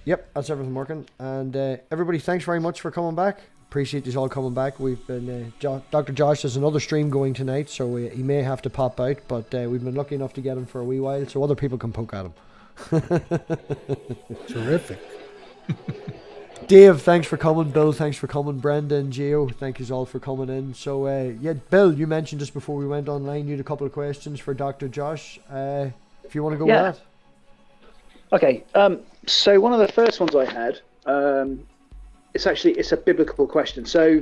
Yep, that's everything working. And everybody, thanks very much for coming back. Appreciate you all coming back. We've been Dr. Josh has another stream going tonight, so he may have to pop out. But we've been lucky enough to get him for a wee while, so other people can poke at him. Terrific. Dave, thanks for coming. Bill, thanks for coming. Brenda and Gio, thank you all for coming in. So yeah, Bill, you mentioned just before we went online, you had a couple of questions for Dr. Josh. If you want to go with that. Okay. So one of the first ones I had. It's a biblical question. So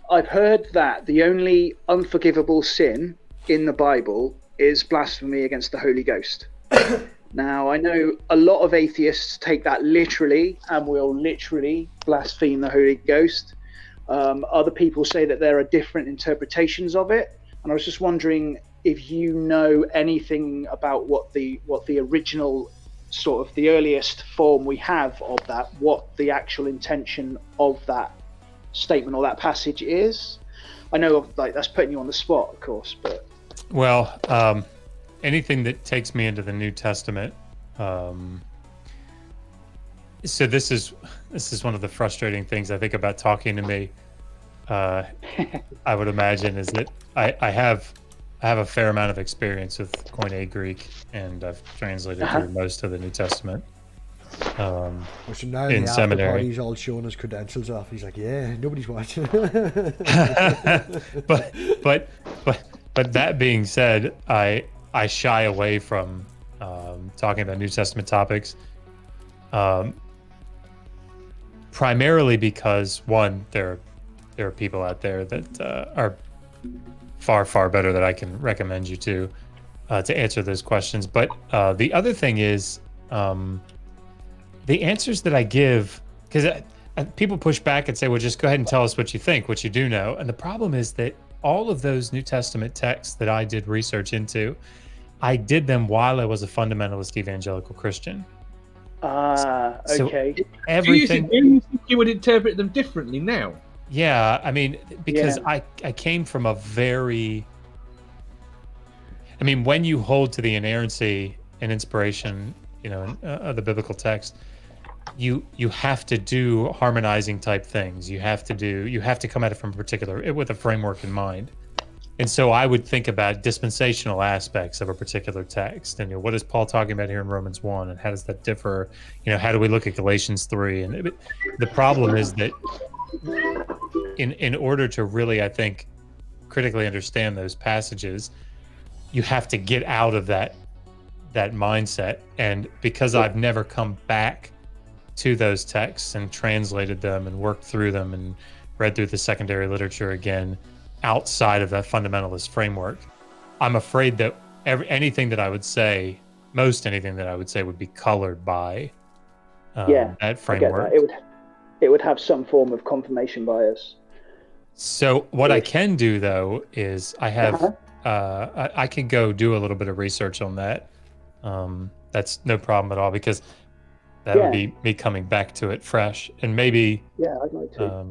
I've heard that the only unforgivable sin in the Bible is blasphemy against the Holy Ghost. Now, I know a lot of atheists take that literally and will literally blaspheme the Holy Ghost. Other people say that there are different interpretations of it. And I was just wondering if you know anything about what the original sort of the earliest form we have of that, what the actual intention of that statement or that passage is. I know that's putting you on the spot, of course, but anything that takes me into the New Testament. So this is one of the frustrating things I think about talking to me. I would imagine is that I have a fair amount of experience with Koine Greek, and I've translated through most of the New Testament. So now in the seminary, he's all showing his credentials off. He's like, "Yeah, nobody's watching." but that being said, I shy away from talking about New Testament topics, primarily because one, there are people out there that are far better that I can recommend you to answer those questions. But the other thing is the answers that I give, because people push back and say, well, just go ahead and tell us what you think, what you do know. And the problem is that all of those New Testament texts that I did research into, I did them while I was a fundamentalist evangelical Christian. Okay. So everything. Do you think you would interpret them differently now? Yeah, I mean, because I came from a very, I mean, when you hold to the inerrancy and inspiration, of the biblical text, you have to do harmonizing type things. You have to come at it from with a framework in mind. And so I would think about dispensational aspects of a particular text, and what is Paul talking about here in Romans 1, and how does that differ? How do we look at Galatians 3? And the problem is that in order to really, I think, critically understand those passages, you have to get out of that mindset. And because I've never come back to those texts and translated them and worked through them and read through the secondary literature again outside of that fundamentalist framework, I'm afraid that anything that I would say would be colored by that framework. I get that. It would have some form of confirmation bias. So what I can do though is I have I can go do a little bit of research on that. That's no problem at all, because that would be me coming back to it fresh, and maybe I'd like to.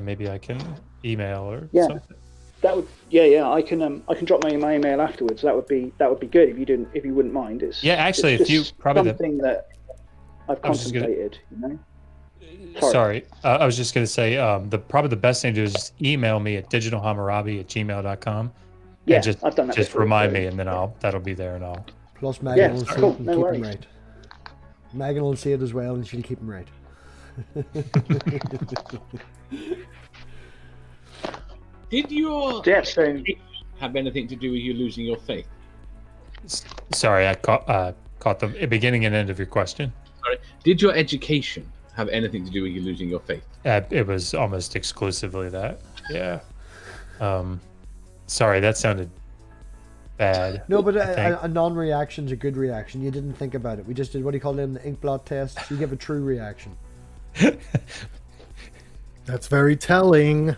Maybe I can email or something. That would I can drop my email afterwards. That would be good if you wouldn't mind. It's actually, it's if you probably something that I've contemplated. Sorry, I was just going to say probably the best thing to do is just email me at digitalhammurabi@gmail.com. Yeah, and I've done that. Just remind me, and then that'll be there, and I'll. Plus, Megan will see it and no keep worries. him right. Megan will see it as well, and she'll keep him right. Did your have anything to do with you losing your faith? Sorry, I caught the beginning and end of your question. Sorry. Did your education have anything to do with you losing your faith? It was almost exclusively that. Yeah. Sorry, that sounded bad. No, but a non-reaction is a good reaction. You didn't think about it. We just did, what do you call them, the ink blot test. You give a true reaction. That's very telling.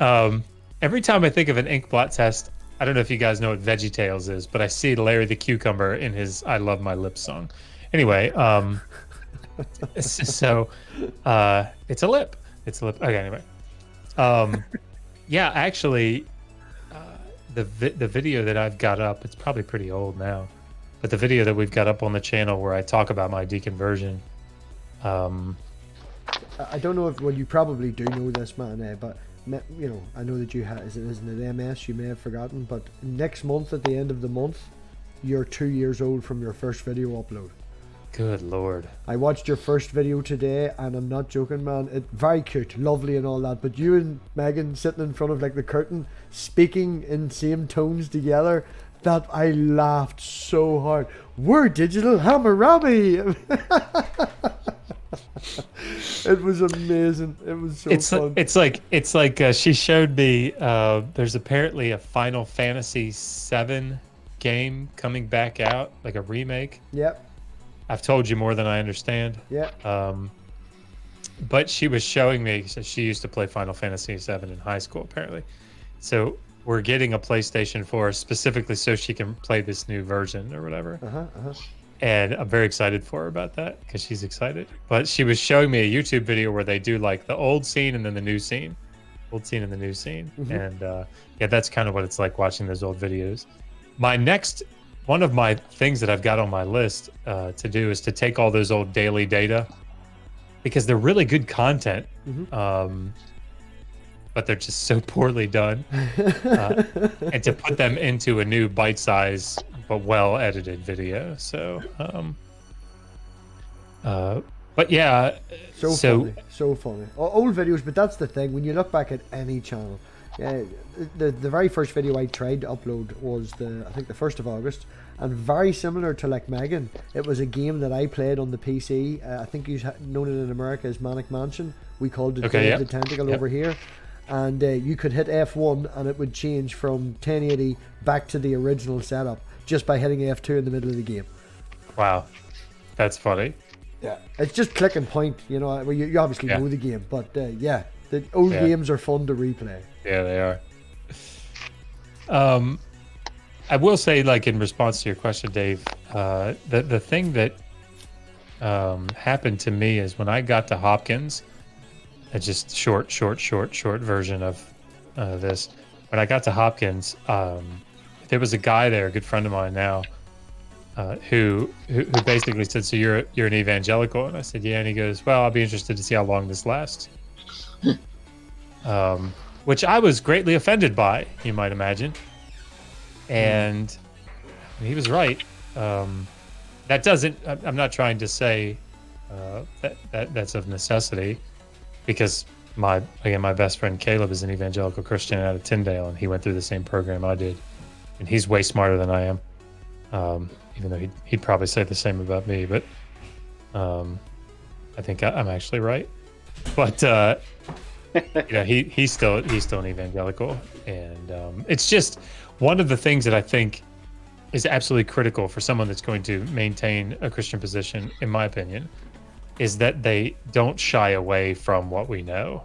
Every time I think of an ink blot test, I don't know if you guys know what VeggieTales is, but I see Larry the Cucumber in his "I Love My Lips" song. Anyway, so it's a lip. It's a lip. Okay, anyway. Yeah, actually, the video that I've got up, it's probably pretty old now, but the video that we've got up on the channel where I talk about my deconversion, I don't know if, well, you probably do know this, man, but you know, I know that you had, isn't it MS? You may have forgotten, but next month at the end of the month, you're 2 years old from your first video upload. Good Lord. I watched your first video today, and I'm not joking, man. It's very cute, lovely and all that, but you and Megan sitting in front of like the curtain, speaking in same tones together, that I laughed so hard. We're digital Hammurabi! It was amazing. It was so fun. It's like she showed me there's apparently a Final Fantasy VII game coming back out, like a remake. Yep. I've told you more than I understand. Yeah. But she was showing me, so she used to play Final Fantasy VII in high school, apparently. So we're getting a PlayStation 4 specifically so she can play this new version or whatever. And I'm very excited for her about that because she's excited. But she was showing me a YouTube video where they do like the old scene and then the new scene. Old scene and the new scene. And yeah, that's kind of what it's like watching those old videos. One of my things that I've got on my list to do is to take all those old daily data because they're really good content, but they're just so poorly done. And to put them into a new bite-size but well-edited video. So, but yeah. So funny. Old videos, but that's the thing. When you look back at any channel, the very first video I tried to upload was I think the 1st of August, and very similar to like Megan, it was a game that I played on the PC. I think you known it in America as Manic Mansion. We called it the Tentacle over here, and you could hit F1 and it would change from 1080 back to the original setup just by hitting F2 in the middle of the game. Wow, that's funny. Yeah, it's just click and point. You know, well, you obviously know the game, but yeah, the old games are fun to replay. Yeah, they are. I will say, like in response to your question, Dave, the thing that happened to me is when I got to Hopkins, a just short version of this. When I got to Hopkins, there was a guy there, a good friend of mine now, who basically said, "So you're an evangelical?" And I said, "Yeah." And he goes, "Well, I'll be interested to see how long this lasts." Which I was greatly offended by, you might imagine. And he was right. That doesn't, I'm not trying to say that's of necessity, because my best friend Caleb is an evangelical Christian out of Tyndale, and he went through the same program I did. And he's way smarter than I am, even though he'd probably say the same about me. But I think I'm actually right. But he's still an evangelical, and it's just one of the things that I think is absolutely critical for someone that's going to maintain a Christian position, in my opinion, is that they don't shy away from what we know,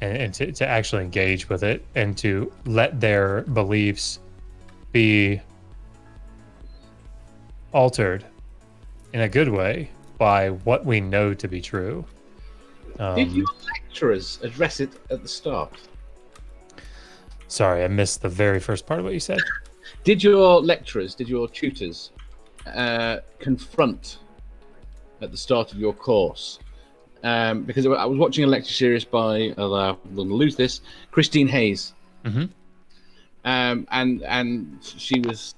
and to actually engage with it, and to let their beliefs be altered in a good way by what we know to be true. Did your lecturers address it at the start? Sorry, I missed the very first part of what you said. Did your lecturers, did your tutors confront at the start of your course? Because I was watching a lecture series by, I'm going to lose this, Christine Hayes. And she was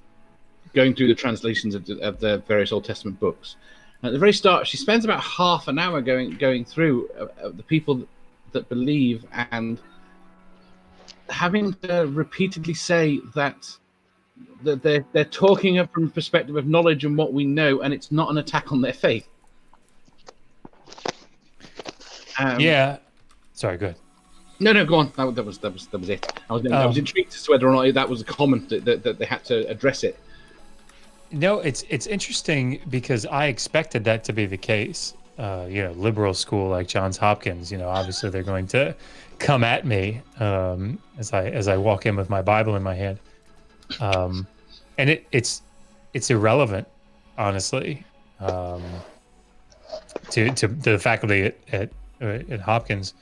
going through the translations of the various Old Testament books. And at the very start, she spends about half an hour going through the people that believe, and having to repeatedly say that they're talking from the perspective of knowledge and what we know, and it's not an attack on their faith. Yeah. Sorry, go ahead. No, go on. That was it. I was intrigued as to whether or not that was a comment that they had to address it. No, it's interesting because I expected that to be the case. Liberal school like Johns Hopkins, obviously they're going to come at me as I walk in with my Bible in my hand, and it's irrelevant, honestly, to the faculty at Hopkins.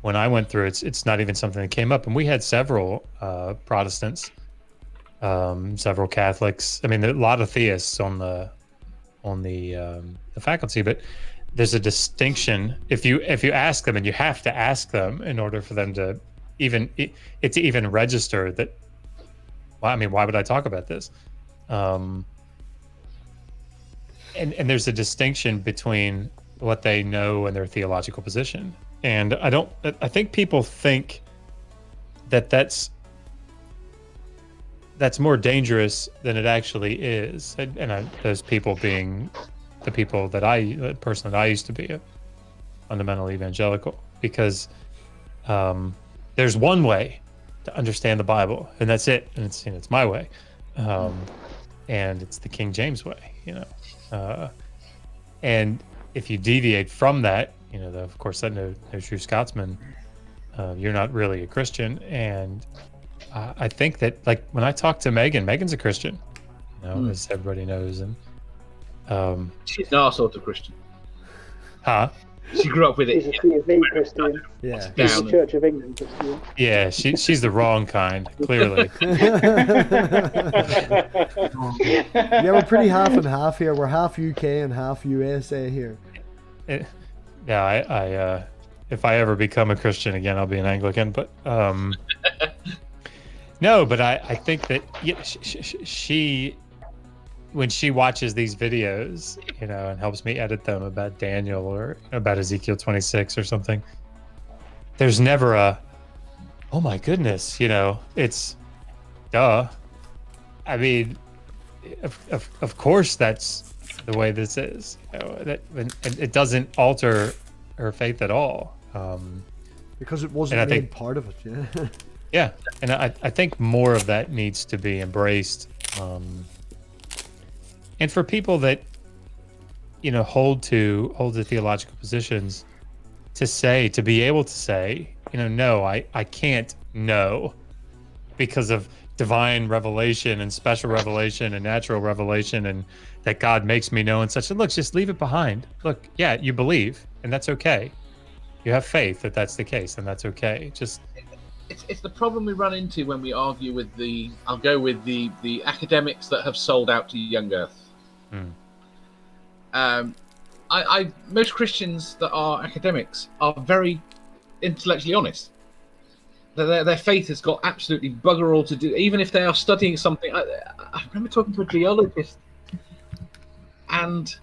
When I went through, it's not even something that came up, and we had several Protestants, several Catholics. I mean, a lot of theists on the faculty, but there's a distinction if you ask them, and you have to ask them in order for them to even register that. Well, I mean, why would I talk about this? And there's a distinction between what they know and their theological position. And I think people think that that's more dangerous than it actually is. And those people being the people the person that I used to be, a fundamental evangelical, because there's one way to understand the Bible, and that's it. And it's my way. And it's the King James way, and if you deviate from that, of course, that no true Scotsman, you're not really a Christian. And I think that, like, when I talk to Megan's a Christian, as everybody knows, and she's not our sort of Christian. Huh? She grew up with it. She's a CV Christian. Yeah. She's a Church of England Christian. Yeah, she's the wrong kind, clearly. Yeah, we're pretty half and half here. We're half UK and half USA here. Yeah, I if I ever become a Christian again, I'll be an Anglican. But no, but I think that she when she watches these videos, and helps me edit them about Daniel or about Ezekiel 26 or something, there's never a, oh my goodness, it's duh. I mean, of course that's the way this is. That it doesn't alter her faith at all. Because it wasn't made part of it. Yeah. Yeah, and I think more of that needs to be embraced. And for people that, hold to theological positions, to be able to say, no, I can't know because of divine revelation and special revelation and natural revelation, and that God makes me know and such. And look, just leave it behind. Look, yeah, you believe, and that's okay. You have faith that that's the case, and that's okay. Just it's the problem we run into when we argue with the academics that have sold out to young earth. Most Christians that are academics are very intellectually honest. Their faith has got absolutely bugger all to do, even if they are studying something. I remember talking to a geologist, and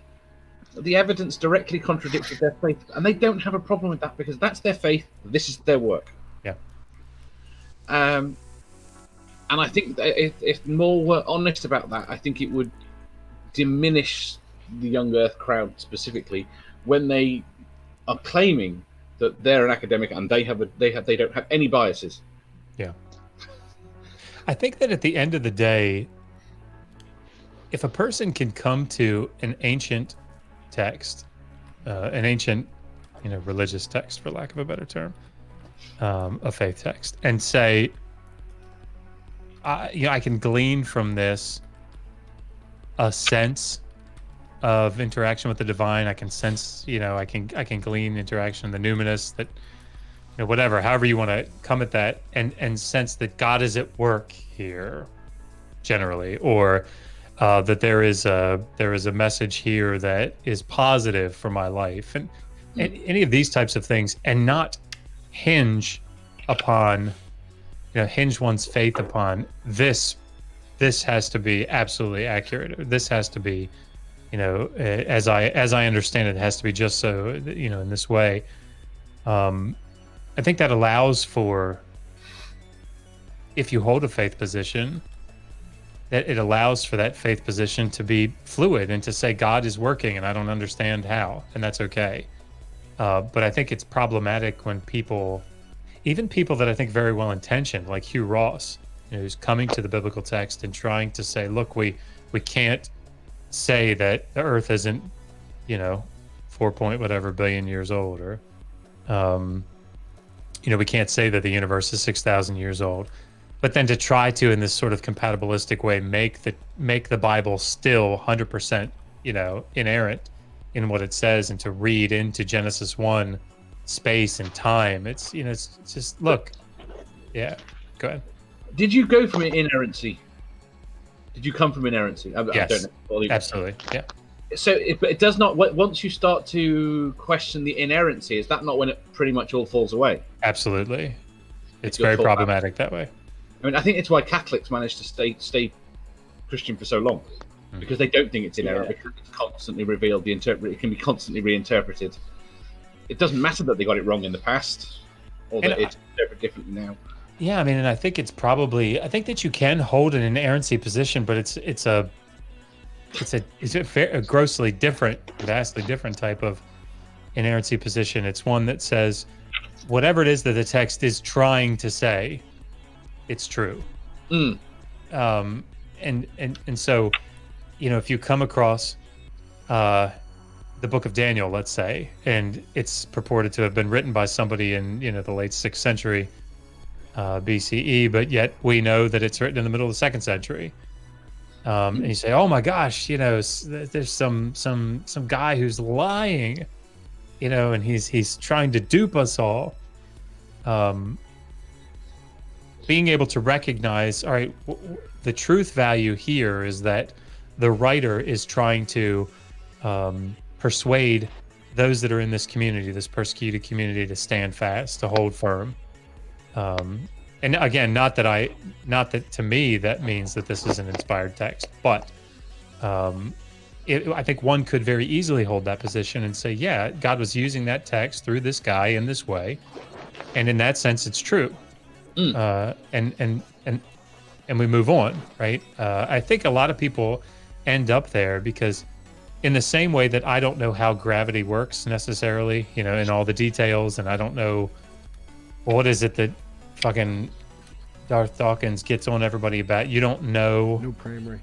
the evidence directly contradicted their faith, and they don't have a problem with that because that's their faith. This is their work. Yeah. And I think that if more were honest about that, I think it would diminish the young earth crowd specifically when they are claiming that they're an academic and they don't have any biases. Yeah. I think that at the end of the day, if a person can come to an ancient text, an ancient, religious text, for lack of a better term, a faith text, and say, I can glean from this a sense of interaction with the divine. I can sense, I can glean interaction, the numinous, that, whatever, however you want to come at that, and sense that God is at work here, generally, or that there is a message here that is positive for my life, and any of these types of things, and not hinge upon, hinge one's faith upon this has to be absolutely accurate, or this has to be, as I understand it, has to be just so, in this way. I think that allows for, if you hold a faith position, that it allows for that faith position to be fluid and to say God is working and I don't understand how, and that's okay. But I think it's problematic when even people that I think very well intentioned, like Hugh Ross, who's coming to the biblical text and trying to say, look, we can't say that the earth isn't, 4 point whatever billion years old, or we can't say that the universe is 6,000 years old. But then to try to, in this sort of compatibilistic way, make the Bible still 100%, inerrant in what it says, and to read into Genesis 1 space and time. It's just, look. Yeah, go ahead. Did you go from inerrancy? Did you come from inerrancy? Yes, absolutely. Yeah. but it does not. Once you start to question the inerrancy, is that not when it pretty much all falls away? Absolutely, it's Your very thought problematic that way. I mean, I think it's why Catholics manage to stay Christian for so long, because they don't think it's inerrant, because it's constantly revealed. It can be constantly reinterpreted. It doesn't matter that they got it wrong in the past, or that it's interpreted differently now. Yeah, I mean, and I think it's probably, I think that you can hold an inerrancy position, but it's a grossly different, vastly different type of inerrancy position. It's one that says whatever it is that the text is trying to say, it's true. And so, you know, if you come across the book of Daniel, let's say, and it's purported to have been written by somebody in, you know, the late 6th century BCE, but yet we know that it's written in the middle of the 2nd century. And you say, oh my gosh, you know, there's some guy who's lying, you know, and he's trying to dupe us all. Being able to recognize, all right, the truth value here is that the writer is trying to persuade those that are in this community, this persecuted community, to stand fast, to hold firm. And again, not that to me that means that this is an inspired text, but I think one could very easily hold that position and say, yeah, God was using that text through this guy in this way, and in that sense, it's true. And we move on, right? I think a lot of people end up there because, in the same way that I don't know how gravity works necessarily, you know, in all the details, and I don't know what is it that fucking Darth Dawkins gets on everybody about. You don't know. No primary.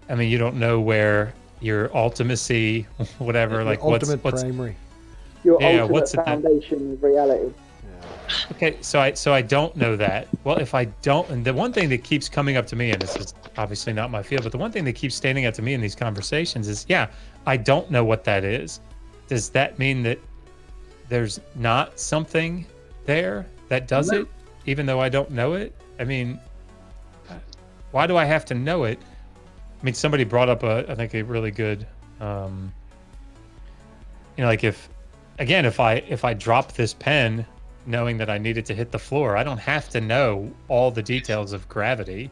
I mean, you don't know where your ultimacy, whatever, like what's primary. Your yeah, ultimate foundation of reality. Okay, so I don't know that. Well, if I don't, and the one thing that keeps coming up to me, and this is obviously not my field, but the one thing that keeps standing out to me in these conversations is, yeah, I don't know what that is. Does that mean that there's not something there that does it, even though I don't know it? I mean, why do I have to know it? I mean, somebody brought up I think a really good, you know, like if I drop this pen knowing that I needed to hit the floor, I don't have to know all the details of gravity.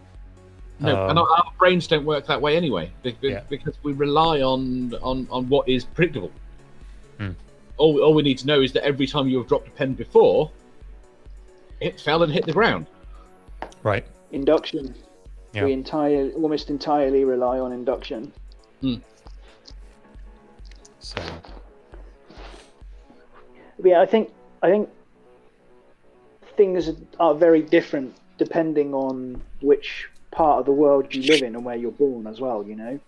No, and our brains don't work that way anyway, because we rely on what is predictable. All we need to know is that every time you have dropped a pen before, it fell and hit the ground. Right. Induction. Yeah. We almost entirely rely on induction. So. Yeah, I think things are very different depending on which part of the world you live in and where you're born as well, you know.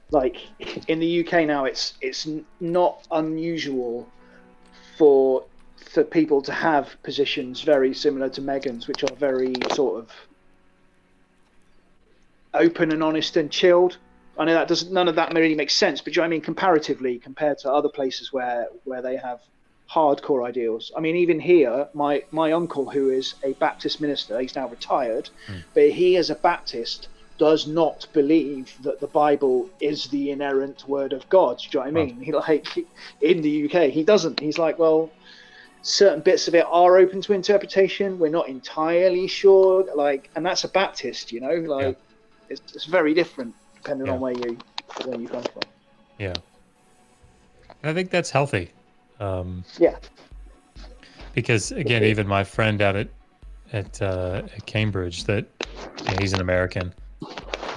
Like in the UK now, it's not unusual for people to have positions very similar to Megan's, which are very sort of open and honest and chilled. I know none of that really makes sense, but do you know what I mean, comparatively compared to other places where they have hardcore ideals. I mean, even here, my uncle, who is a Baptist minister, he's now retired, but he, as a Baptist, does not believe that the Bible is the inerrant word of God. Do you know what I mean? He, like, in the UK, he doesn't. He's like, well, certain bits of it are open to interpretation. We're not entirely sure. Like, and that's a Baptist, you know. Like, it's very different depending on where you come from. Yeah, and I think that's healthy. Because again, even my friend out at Cambridge, that he's an American,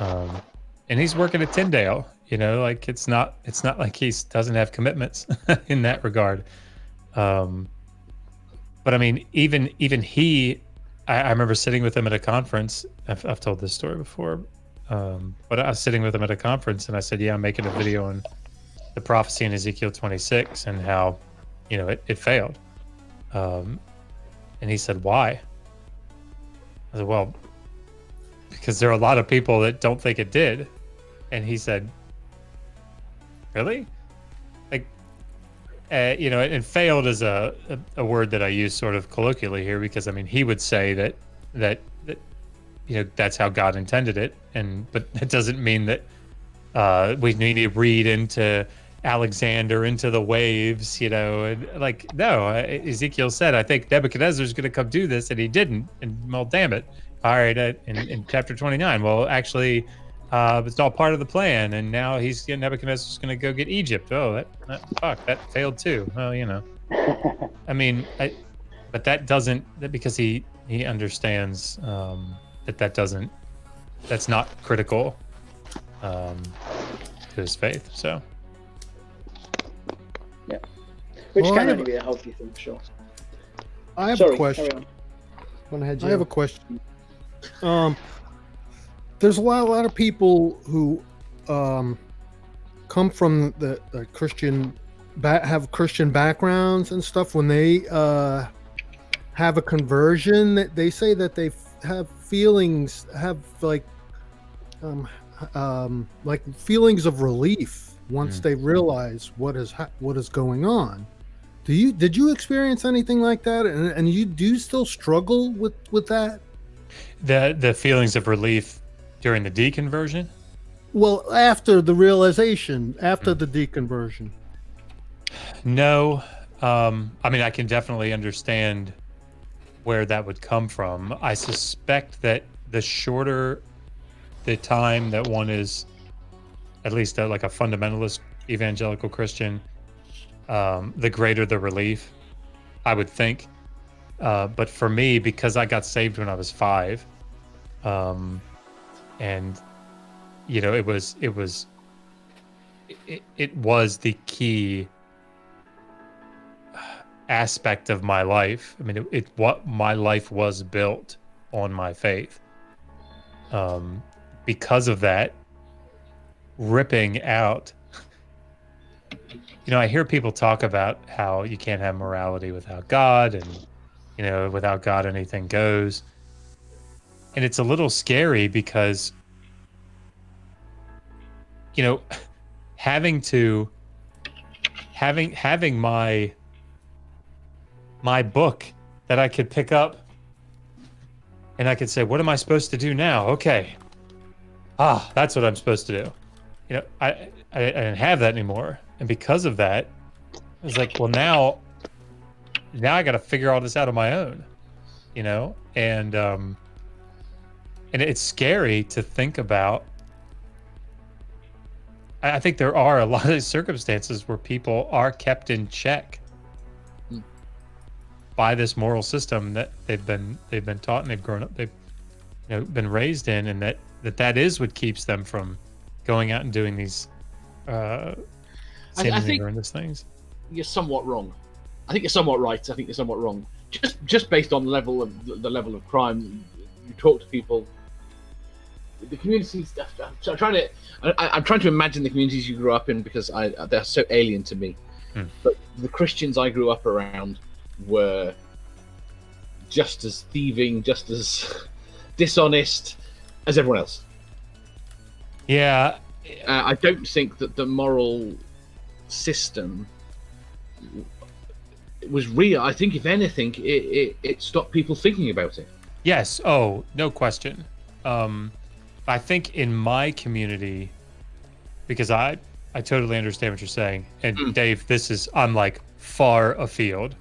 and he's working at Tyndale. You know, like it's not like he doesn't have commitments in that regard. But I mean, even he, I remember sitting with him at a conference. I've told this story before, but I was sitting with him at a conference, and I said, "Yeah, I'm making a video on the prophecy in Ezekiel 26 and how, you know, it failed." And he said, "Why?" I said, "Well, because there are a lot of people that don't think it did." And he said, "Really?" Like, you know, and failed is a word that I use sort of colloquially here, because I mean, he would say that you know, that's how God intended it, but it doesn't mean that We need to read into Alexander, into the waves, you know, and like, no, Ezekiel said, I think Nebuchadnezzar's going to come do this, and he didn't. And well, damn it. All right, in chapter 29, well, actually, it's all part of the plan, and now Nebuchadnezzar's going to go get Egypt. Oh, that failed too. Well, you know, I mean, but because he understands that's not critical to his faith. So yeah, which Well, can only be a healthy thing, for sure. I have Sorry, a question. carry on. Go ahead, I have a question. There's a lot of people who come from the Christian, have Christian backgrounds and stuff. When they have a conversion, that they say that they have feelings, like feelings of relief once they realize what is going on. Did you experience anything like that? And you do still struggle with that? The feelings of relief during the deconversion? Well, after the realization, after the deconversion. No. I mean, I can definitely understand where that would come from. I suspect that the shorter the time that one is at least like a fundamentalist evangelical Christian, the greater the relief, I would think. But for me, because I got saved when I was 5, and you know, it was the key aspect of my life. I mean, what my life was built on my faith. Because of that, ripping out, you know, I hear people talk about how you can't have morality without God, and you know, without God anything goes. And it's a little scary because, you know, having my book that I could pick up and I could say, what am I supposed to do now? Okay. That's what I'm supposed to do. You know, I didn't have that anymore. And because of that, it's like, well, now I got to figure all this out on my own, you know? And it's scary to think about. I think there are a lot of circumstances where people are kept in check by this moral system that they've been taught and they've grown up, they've, you know, been raised in, and that is what keeps them from going out and doing these seemingly horrendous things. You're somewhat wrong. I think you're somewhat right. I think you're somewhat wrong. Just based on the level of crime, you talk to people. The communities. I'm trying to imagine the communities you grew up in, because they're so alien to me. But the Christians I grew up around were just as thieving, just as dishonest as everyone else. Yeah. I don't think that the moral system was real. I think, if anything, it stopped people thinking about it. Yes. Oh, no question. I think in my community, because I totally understand what you're saying, and Dave, I'm like far afield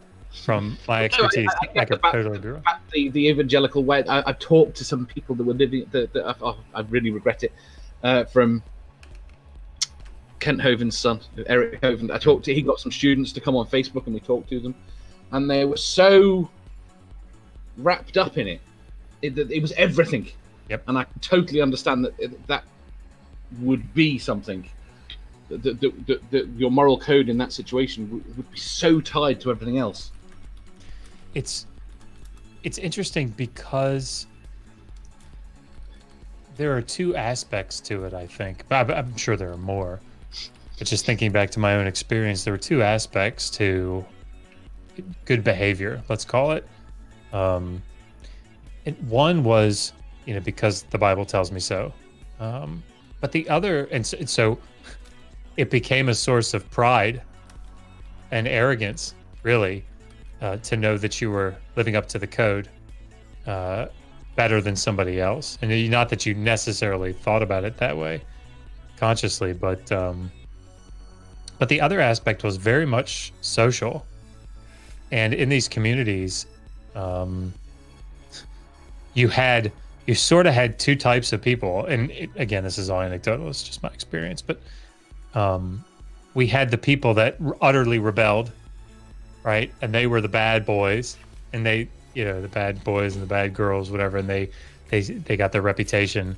from my expertise. I could totally agree. The evangelical way. I've talked to some people that were living. I really regret it. From Kent Hoven's son, Eric Hoven. He got some students to come on Facebook, and we talked to them, and they were so wrapped up in it. It was everything. Yep. And I totally understand that would be something. That your moral code in that situation would be so tied to everything else. It's interesting because there are two aspects to it, I think. But I'm sure there are more. But just thinking back to my own experience, there were two aspects to good behavior, let's call it. And one was, you know, because the Bible tells me so. But the other, and so it became a source of pride and arrogance, really, to know that you were living up to the code better than somebody else. And not that you necessarily thought about it that way consciously, but the other aspect was very much social. And in these communities, you sort of had two types of people. And again, this is all anecdotal, it's just my experience, but we had the people that utterly rebelled, right? And they were the bad boys, and they, the bad boys and the bad girls, whatever, and they got their reputation,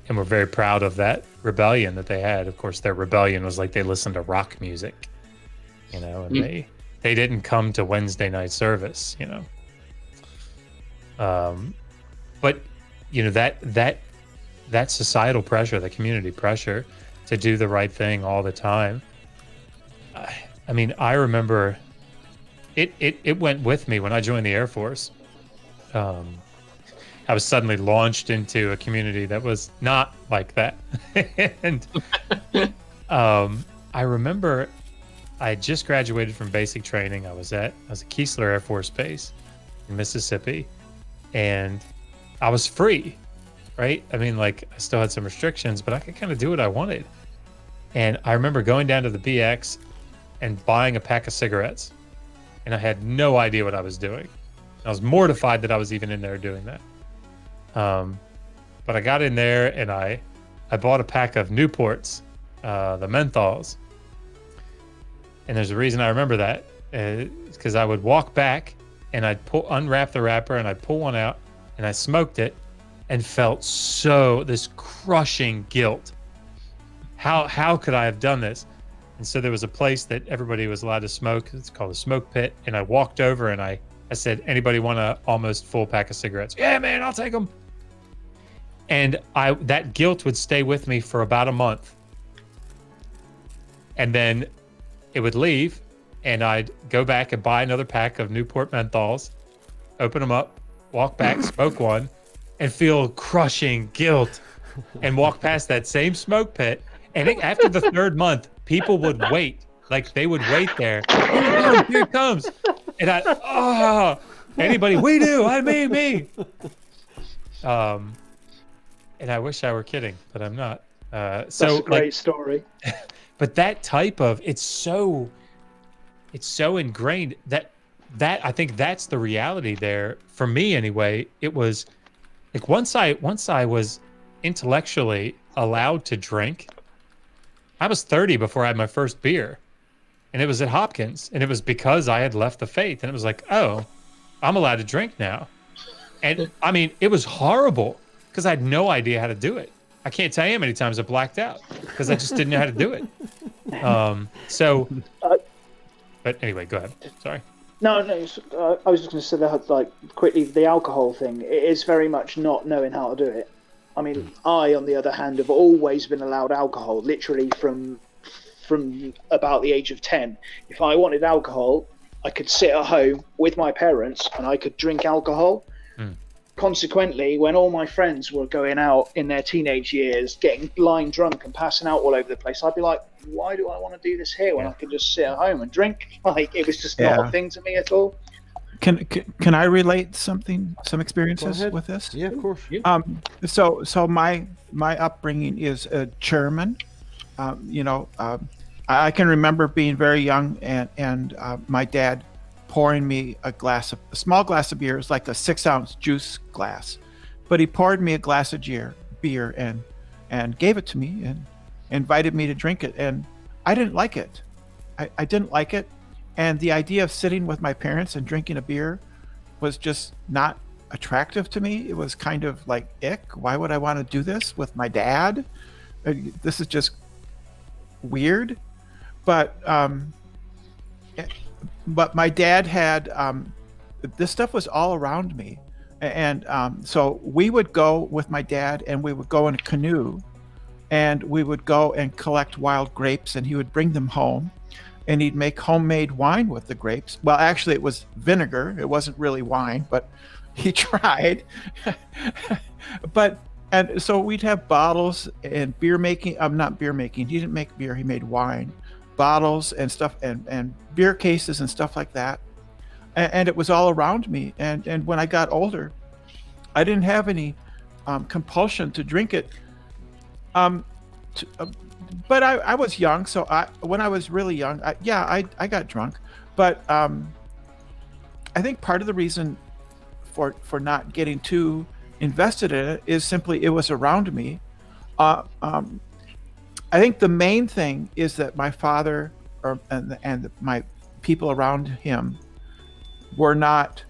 and were very proud of that rebellion that they had. Of course, their rebellion was like they listened to rock music, and they didn't come to Wednesday night service, but that societal pressure, the community pressure to do the right thing all the time. I mean, I remember it went with me when I joined the Air Force. I was suddenly launched into a community that was not like that. And I remember I had just graduated from basic training. I was at Keesler Air Force Base in Mississippi, and I was free, right? I mean, like, I still had some restrictions, but I could kind of do what I wanted. And I remember going down to the BX and buying a pack of cigarettes, and I had no idea what I was doing. I was mortified that I was even in there doing that. But I got in there and I bought a pack of Newports, the menthols. And there's a reason I remember that, because I would walk back and I'd unwrap the wrapper and I'd pull one out and I smoked it and felt this crushing guilt. How could I have done this? And so there was a place that everybody was allowed to smoke. It's called a smoke pit. And I walked over and I said, anybody want a almost full pack of cigarettes? Yeah, man, I'll take them. And that guilt would stay with me for about a month. And then it would leave, and I'd go back and buy another pack of Newport menthols, open them up, walk back, smoke one, and feel crushing guilt, and walk past that same smoke pit. And after the third month, people would wait. Like, they would wait there. Here it comes. And anybody, we do, I mean me. And I wish I were kidding, but I'm not. That's a great story. But that type of, it's so ingrained that I think that's the reality there for me anyway. It was like once I was intellectually allowed to drink, I was 30 before I had my first beer, and it was at Hopkins, and it was because I had left the faith, and it was like, oh, I'm allowed to drink now. And I mean, it was horrible because I had no idea how to do it. I can't tell you how many times I blacked out because I just didn't know how to do it. But anyway, go ahead. Sorry. No, I was just going to say that, like, quickly, the alcohol thing, it is very much not knowing how to do it. I mean, I, on the other hand, have always been allowed alcohol, literally from about the age of 10. If I wanted alcohol, I could sit at home with my parents and I could drink alcohol. Consequently, when all my friends were going out in their teenage years, getting blind drunk and passing out all over the place, I'd be like, why do I want to do this here when I can just sit at home and drink? Like, it was just not a thing to me at all. Can I relate some experiences with this? Yeah, of course. So my upbringing is German. I can remember being very young and my dad pouring me a small glass of beer. It was like a 6-ounce juice glass, but he poured me a glass of beer and gave it to me and invited me to drink it. And I didn't like it. I didn't like it. And the idea of sitting with my parents and drinking a beer was just not attractive to me. It was kind of like, ick. Why would I want to do this with my dad? This is just weird. But my dad had, this stuff was all around me. And so we would go with my dad and we would go in a canoe and we would go and collect wild grapes and he would bring them home and he'd make homemade wine with the grapes. Well, actually it was vinegar. It wasn't really wine, but he tried. And so we'd have bottles and beer making. Not beer making. He didn't make beer. He made wine. Bottles and stuff and beer cases and stuff like that. And it was all around me. And when I got older, I didn't have any compulsion to drink it. But I was young, so when I was really young, I got drunk. But I think part of the reason for not getting too invested in it is simply it was around me. I think the main thing is that my father and my people around him were not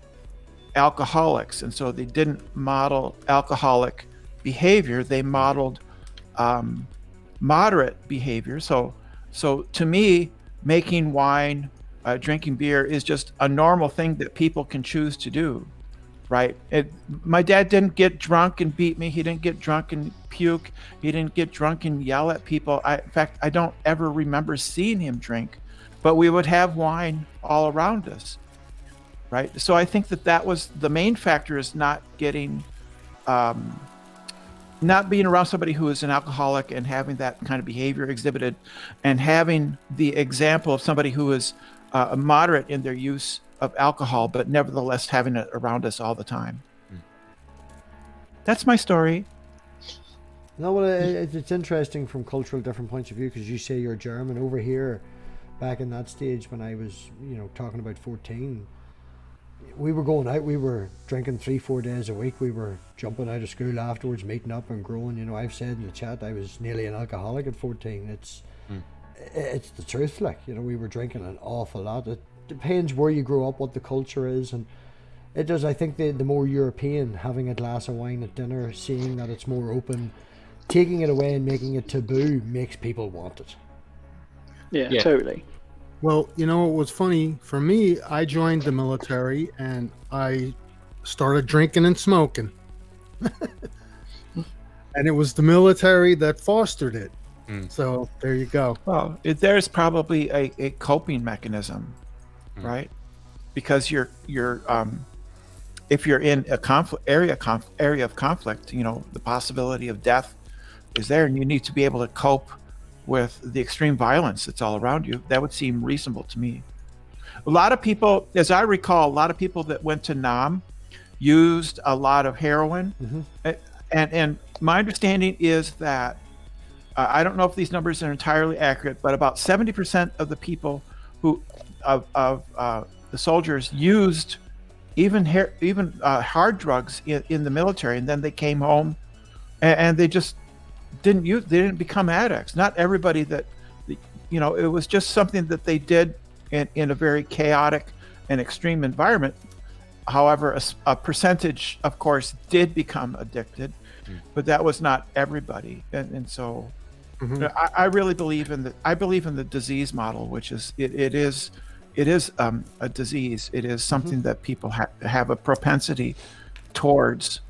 alcoholics, and so they didn't model alcoholic behavior. They modeled moderate behavior. So to me, making wine, drinking beer is just a normal thing that people can choose to do, right? My dad didn't get drunk and beat me. He didn't get drunk and puke. He didn't get drunk and yell at people. In fact, I don't ever remember seeing him drink, but we would have wine all around us, right? So I think that was the main factor, is not getting, not being around somebody who is an alcoholic and having that kind of behavior exhibited, and having the example of somebody who is moderate in their use of alcohol, but nevertheless having it around us all the time. That's my story. No, well, it's interesting from cultural different points of view, because you say you're German. Over here, back in that stage when I was, talking about 14, we were going out, we were drinking 3-4 days a week, we were jumping out of school afterwards, meeting up and growing. I've said in the chat I was nearly an alcoholic at 14. It's the truth, like, we were drinking an awful lot. It depends where you grow up, what the culture is, and it does. I think the more European, having a glass of wine at dinner, seeing that it's more open, taking it away and making it taboo makes people want it. Yeah. Totally. Well, it was funny for me. I joined the military and I started drinking and smoking. And it was the military that fostered it. So there you go. Well, there's probably a coping mechanism, right? Because you're if you're in a area of conflict, the possibility of death is there, and you need to be able to cope with the extreme violence that's all around you. That would seem reasonable to me. A lot of people, as I recall, a lot of people that went to Nam used a lot of heroin. And my understanding is that, I don't know if these numbers are entirely accurate, but about 70% of the people who, of the soldiers, used even hard drugs in the military, and then they came home and they just they didn't become addicts. Not everybody it was just something that they did in a very chaotic and extreme environment. However, a percentage, of course, did become addicted, but that was not everybody. And so I really believe in the disease model, which is it is a disease. It is something that people have a propensity towards,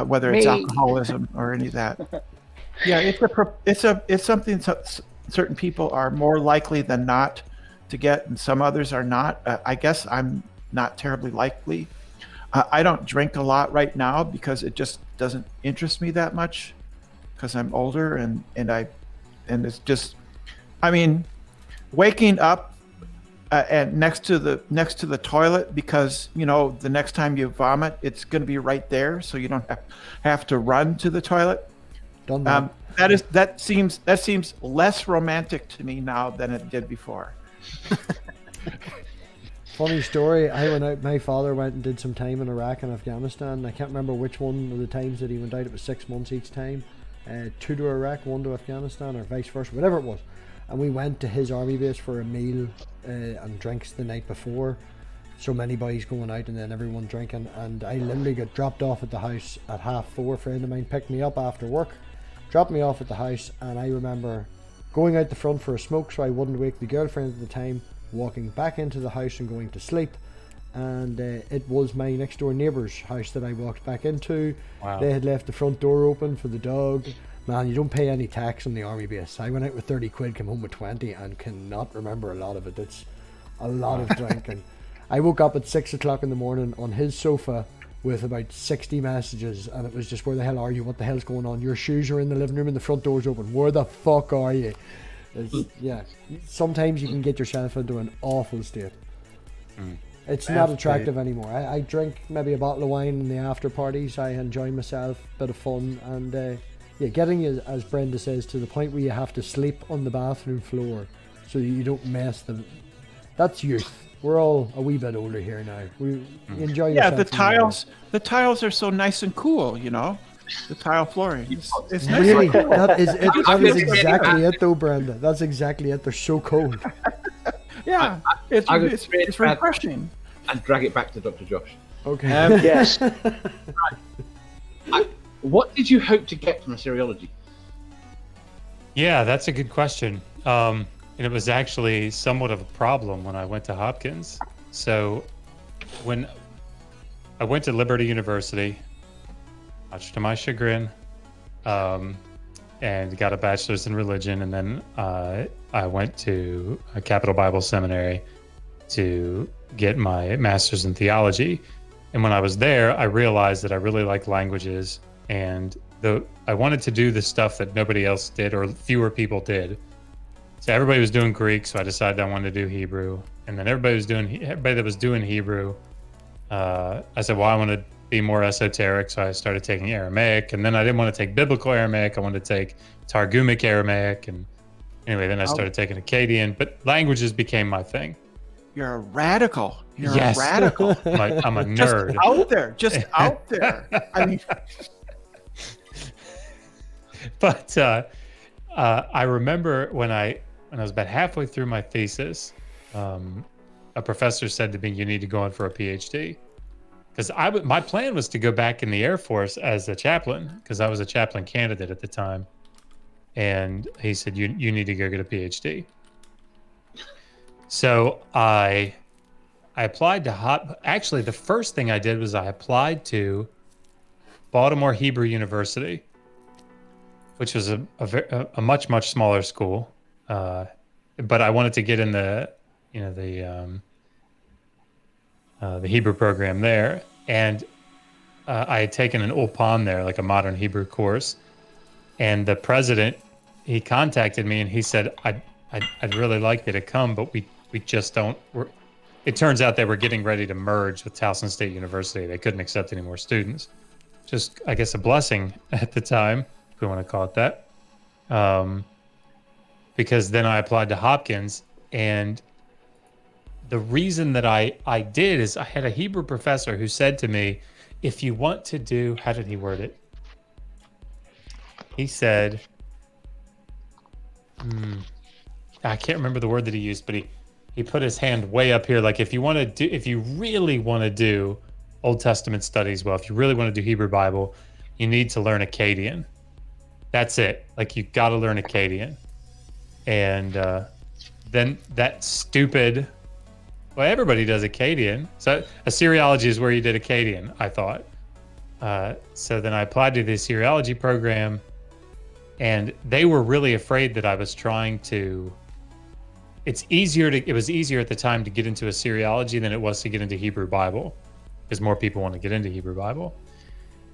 whether it's alcoholism or any of that. Yeah, it's something certain people are more likely than not to get, and some others are not. I guess I'm not terribly likely. I don't drink a lot right now because it just doesn't interest me that much, because I'm older and it's just, waking up and next to the toilet, because the next time you vomit, it's going to be right there, so you don't have to run to the toilet. Done that. That seems less romantic to me now than it did before. Funny story. I went out. My father went and did some time in Iraq and Afghanistan. I can't remember which one of the times that he went out. It was 6 months each time. 2 to Iraq, 1 to Afghanistan, or vice versa, whatever it was. And we went to his army base for a meal and drinks the night before. So many boys going out and then everyone drinking. And I literally got dropped off at the house at 4:30. A friend of mine picked me up after work, dropped me off at the house, and I remember going out the front for a smoke so I wouldn't wake the girlfriend at the time, walking back into the house and going to sleep. And it was my next door neighbour's house that I walked back into. Wow. They had left the front door open for the dog. Man, you don't pay any tax on the army base. I went out with 30 quid, came home with 20, and cannot remember a lot of it. It's a lot of drinking. I woke up at 6 o'clock in the morning on his sofa with about 60 messages, and it was just, where the hell are you? What the hell's going on? Your shoes are in the living room and the front door's open. Where the fuck are you? Yeah, sometimes you can get yourself into an awful state. It's not attractive anymore. I drink maybe a bottle of wine in the after parties. I enjoy myself, bit of fun, and Yeah, getting you, as Brenda says, to the point where you have to sleep on the bathroom floor so you don't mess them. That's youth. We're all a wee bit older here now. We enjoy Yeah, yourself. the tiles are so nice and cool, you know. The tile flooring. It's nice Really, and cool. that is it. That is really exactly it, though, Brenda. That's exactly it. They're so cold. Yeah, it's refreshing. And drag it back to Dr. Josh. Okay. Yes. What did you hope to get from a seriology? Yeah, that's a good question. And it was actually somewhat of a problem when I went to Hopkins. So when I went to Liberty University, much to my chagrin, and got a bachelor's in religion, and then I went to a Capital Bible Seminary to get my master's in theology. And when I was there, I realized that I really liked languages, and I wanted to do the stuff that nobody else did or fewer people did. So everybody was doing Greek, so I decided I wanted to do Hebrew. And then everybody that was doing Hebrew, I said, well, I want to be more esoteric, so I started taking Aramaic. And then I didn't want to take biblical Aramaic. I wanted to take Targumic Aramaic. And anyway, then I started taking Akkadian. But languages became my thing. You're a radical. You're Yes. a radical. I'm a nerd. Just out there. I mean, But I remember when I was about halfway through my thesis, a professor said to me, "You need to go on for a PhD," because my plan was to go back in the Air Force as a chaplain, because I was a chaplain candidate at the time, and he said, "You need to go get a PhD." So I applied to Actually, the first thing I did was I applied to Baltimore Hebrew University, which was a much smaller school, but I wanted to get in the Hebrew program there, and I had taken an ulpan there, like a modern Hebrew course, and the president, he contacted me and he said, I'd really like you to come, but we just don't. It turns out they were getting ready to merge with Towson State University. They couldn't accept any more students. Just, I guess, a blessing at the time, if we want to call it that. Because then I applied to Hopkins, and the reason that I did is I had a Hebrew professor who said to me, if you want to do, how did he word it? He said, I can't remember the word that he used, but he put his hand way up here. Like, if you really want to do Old Testament studies, well, if you really want to do Hebrew Bible, you need to learn Akkadian. That's it. Like, you got to learn Akkadian. And then that stupid, well, everybody does Akkadian. So Assyriology is where you did Akkadian, I thought. So then I applied to the Assyriology program, and they were really afraid that I was trying to. It was easier at the time to get into Assyriology than it was to get into Hebrew Bible, because more people want to get into Hebrew Bible.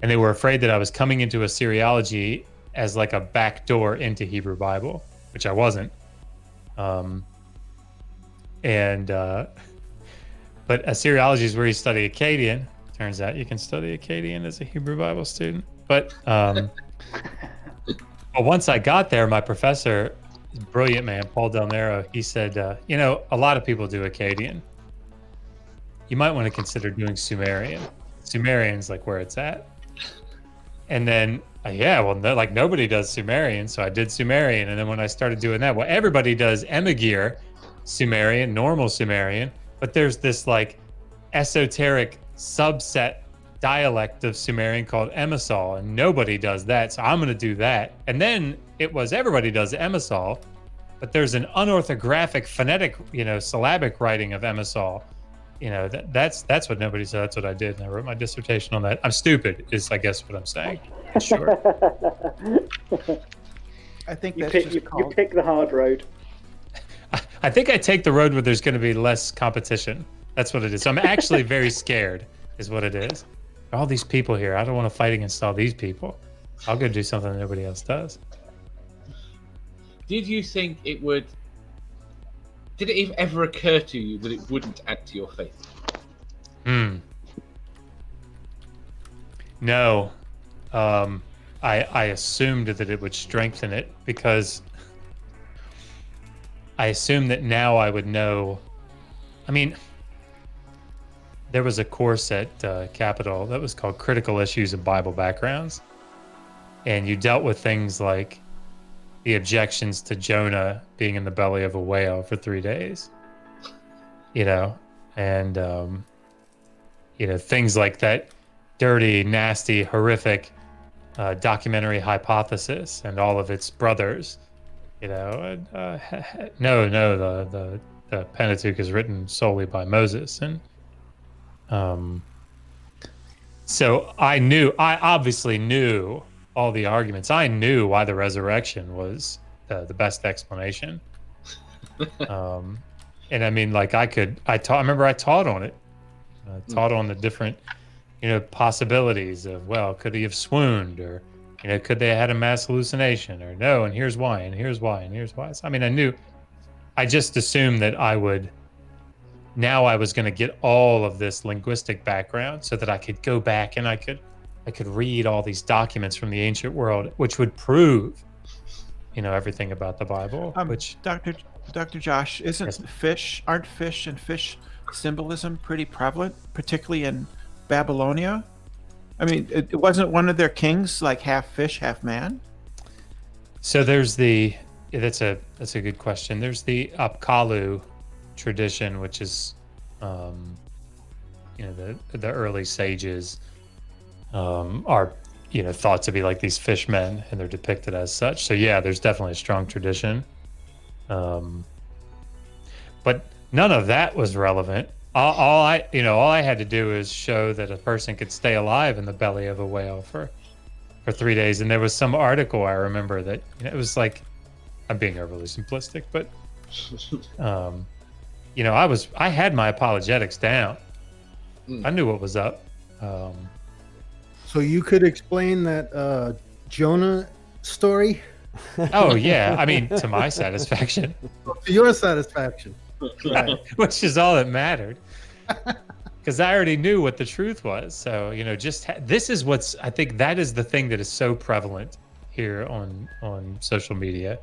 And they were afraid that I was coming into Assyriology as like a back door into Hebrew Bible, which I wasn't. But Assyriology is where you study Akkadian. Turns out you can study Akkadian as a Hebrew Bible student. But once I got there, my professor, brilliant man, Paul Del Nero, he said, a lot of people do Akkadian. You might want to consider doing Sumerian. Sumerian's like where it's at. And then, nobody does Sumerian, so I did Sumerian. And then when I started doing that, well, everybody does Emigir Sumerian, normal Sumerian, but there's this like esoteric subset dialect of Sumerian called Emisal, and nobody does that, so I'm going to do that. And then it was everybody does Emisal, but there's an unorthographic phonetic, syllabic writing of Emisal. That's what nobody said. That's what I did, and I wrote my dissertation on that. I'm stupid, is I guess what I'm saying. Sure. I think You that's pick the hard road. I think I take the road where there's going to be less competition. That's what it is. So I'm actually very scared, is what it is. All these people here, I don't want to fight against all these people. I'll go do something that nobody else does. Did you think it would? Did it ever occur to you that it wouldn't add to your faith? No. I assumed that it would strengthen it, because I assumed that now I would know. I mean, there was a course at Capitol that was called Critical Issues in Bible Backgrounds, and you dealt with things like the objections to Jonah being in the belly of a whale for 3 days, and things like that dirty, nasty, horrific documentary hypothesis and all of its brothers. The Pentateuch is written solely by Moses, and so I obviously knew all the arguments. I knew why the resurrection was the best explanation. And I mean, like, I remember I taught on it. I taught on the different, possibilities of, well, could he have swooned, or, could they have had a mass hallucination, or no, and here's why, and here's why, and here's why. So, I mean, I just assumed that I was going to get all of this linguistic background so that I could go back and I could read all these documents from the ancient world, which would prove, everything about the Bible. Which Dr. Josh, aren't fish and fish symbolism pretty prevalent, particularly in Babylonia? I mean, it wasn't one of their kings like half fish, half man? So there's that's a good question. There's the Apkallu tradition, which is, the early sages are, thought to be like these fish men, and they're depicted as such. So yeah, there's definitely a strong tradition. But none of that was relevant. All I had to do is show that a person could stay alive in the belly of a whale for 3 days. And there was some article I remember that it was like, I'm being overly simplistic, but I had my apologetics down. I knew what was up. So you could explain that Jonah story? Oh yeah, I mean, to my satisfaction. To your satisfaction. Right. Which is all that mattered, because I already knew what the truth was. So this is I think that is the thing that is so prevalent here on social media,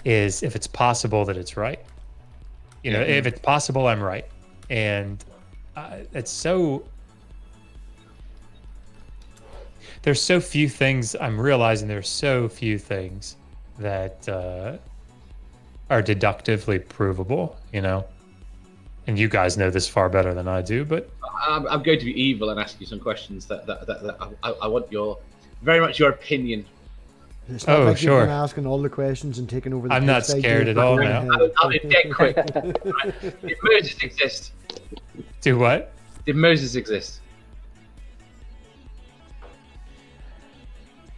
is if it's possible that it's right. If it's possible, I'm right, and it's so. There's so few things. I'm realizing there's so few things that are deductively provable, and you guys know this far better than I do, but I'm going to be evil and ask you some questions that I want very much your opinion. It's not like you've been asking all the questions and taking over the I'm not scared at all now. I'll be dead quick. Did Moses exist? Do what? Did Moses exist?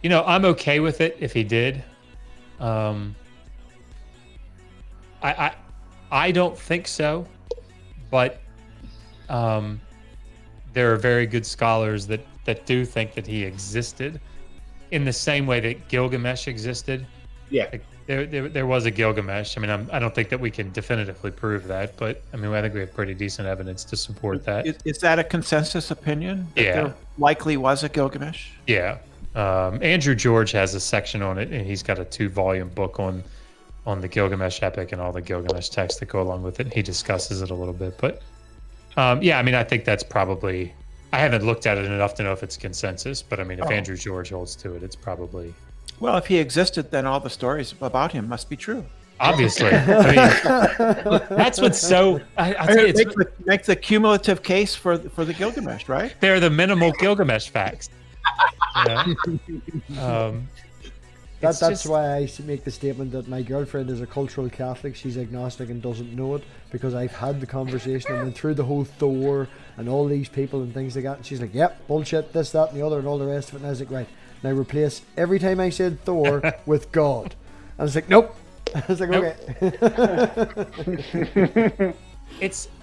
I'm okay with it if he did. I don't think so, but there are very good scholars that do think that he existed, in the same way that Gilgamesh existed. Yeah. Like, there was a Gilgamesh. I mean, I don't think that we can definitively prove that, but I mean, I think we have pretty decent evidence to support that. Is that a consensus opinion? That there likely was a Gilgamesh? Yeah. Andrew George has a section on it, and he's got a 2-volume book on the Gilgamesh epic and all the Gilgamesh texts that go along with it. He discusses it a little bit, but I mean, I think that's probably. I haven't looked at it enough to know if it's consensus, but I mean, if Andrew George holds to it, it's probably. Well, if he existed, then all the stories about him must be true. Obviously, I mean, that's what's so. I tell you, makes a cumulative case for the Gilgamesh, right? They're the minimal Gilgamesh facts. That's why I make the statement that my girlfriend is a cultural Catholic. She's agnostic and doesn't know it, because I've had the conversation and went through the whole Thor and all these people and things like that. And she's like, yep, bullshit, this, that, and the other, and all the rest of it. And I was like, right. And I replace every time I said Thor with God. And I was like, nope. I was like, okay.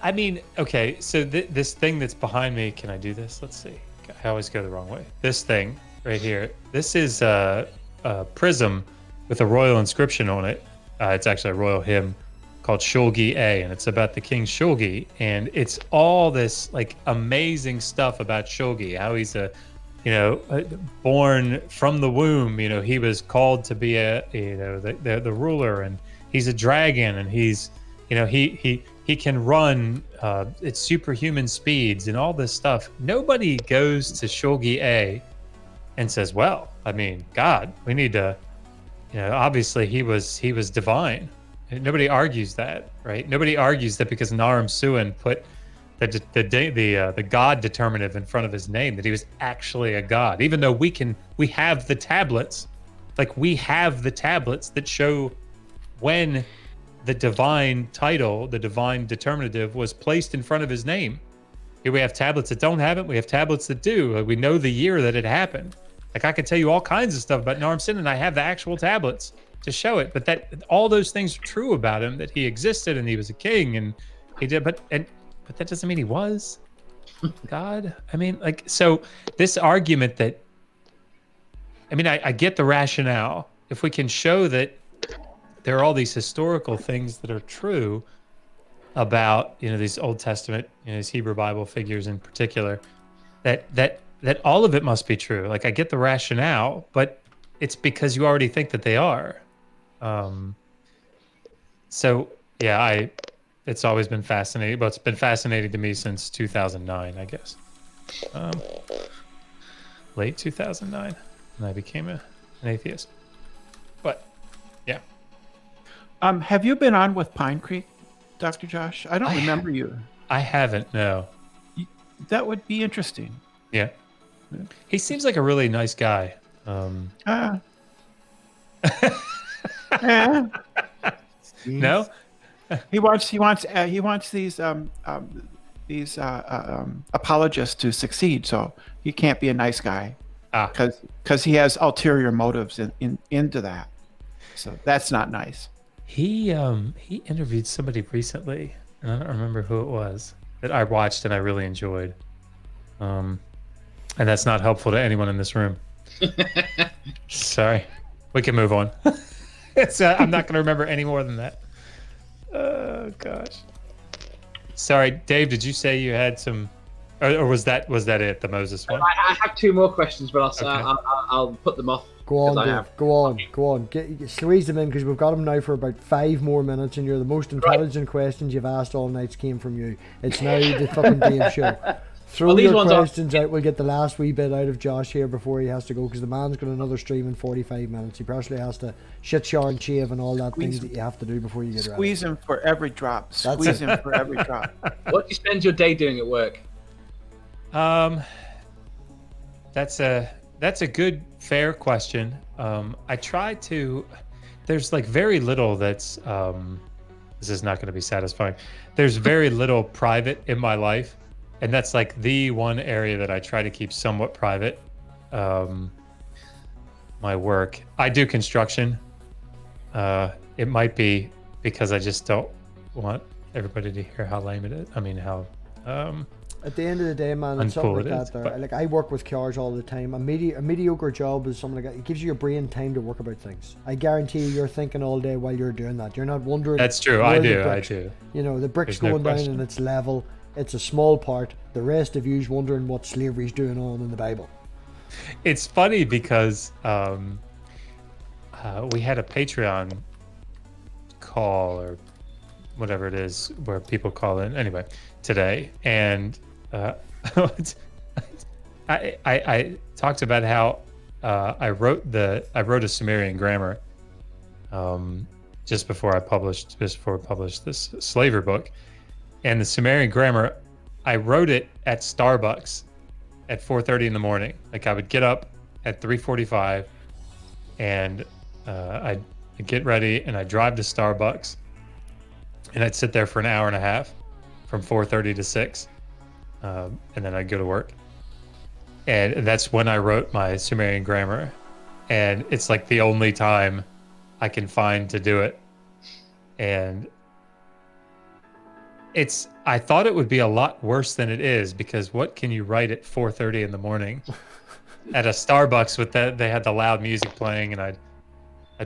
I mean, okay, so this thing that's behind me, can I do this? Let's see. I always go the wrong way. This thing right here, this is a prism with a royal inscription on it. It's actually a royal hymn called Shulgi A, and it's about the king Shulgi, and it's all this like amazing stuff about Shulgi, how he's a born from the womb. He was called to be the ruler, and he's a dragon, and he's, he can run at superhuman speeds and all this stuff. Nobody goes to Shogi A and says, well, I mean, God, we need to, obviously he was divine. Nobody argues that, right? Nobody argues that because Naram Suan put the God determinative in front of his name, that he was actually a god. Even though we have the tablets, that show when the divine title, the divine determinative, was placed in front of his name. Here we have tablets that don't have it. We have tablets that do. We know the year that it happened. Like, I could tell you all kinds of stuff about Naram Sin, and I have the actual tablets to show it. But that all those things are true about him, that he existed and he was a king and he did. But that doesn't mean he was God. I mean, like, so this argument that, I mean, I get the rationale. If we can show that there are all these historical things that are true about, these Old Testament, these Hebrew Bible figures in particular, that all of it must be true. Like, I get the rationale, but it's because you already think that they are. So yeah, it's always been fascinating, but it's been fascinating to me since 2009, I guess. Late 2009, and I became an atheist. But yeah. Have you been on with Pine Creek, Dr. Josh? I don't remember you. I haven't, no. That would be interesting. Yeah. He seems like a really nice guy. No? He wants these apologists to succeed, so he can't be a nice guy because he has ulterior motives into that. So that's not nice. He interviewed somebody recently, and I don't remember who it was, that I watched and I really enjoyed. And that's not helpful to anyone in this room. Sorry. We can move on. I'm not going to remember any more than that. Oh, gosh. Sorry, Dave, did you say you had some... Or was that it, the Moses one? I have two more questions, but I'll put them off. Go on, Dave. Go on. Squeeze them in, because we've got them now for about 5 more minutes, and you're the most intelligent questions you've asked all nights came from you. It's now the fucking Dave show. Throw your questions out. We'll get the last wee bit out of Josh here before he has to go, because the man's got another stream in 45 minutes. He probably has to shit, shower, and shave and all that things that you have to do before you get ready. Squeeze him for every drop. Squeeze him for every drop. What do you spend your day doing at work? That's a good, fair question. I try to. There's like very little that's. This is not going to be satisfying. There's very little private in my life. And that's like the one area that I try to keep somewhat private. My work. I do construction. It might be because I just don't want everybody to hear how lame it is. I mean, how... At the end of the day, man, it's something like that there. Like, I work with cars all the time. A mediocre job is something like that. It gives you your brain time to work about things. I guarantee you're thinking all day while you're doing that. You're not wondering... That's true. I do. The brick's going down and it's level. It's a small part. The rest of you's wondering what slavery's doing on in the Bible. It's funny because we had a Patreon call or whatever it is where people call in anyway today, and I talked about how I wrote a Sumerian grammar just before I published this slavery book. And the Sumerian grammar, I wrote it at Starbucks at 4:30 in the morning. Like, I would get up at 3:45 and I'd get ready and I'd drive to Starbucks and I'd sit there for an hour and a half from 4:30 to 6. And then I'd go to work. And that's when I wrote my Sumerian grammar. And it's like the only time I can find to do it. And I thought it would be a lot worse than it is, because what can you write at 4:30 in the morning at a Starbucks with that? They had the loud music playing, and I'd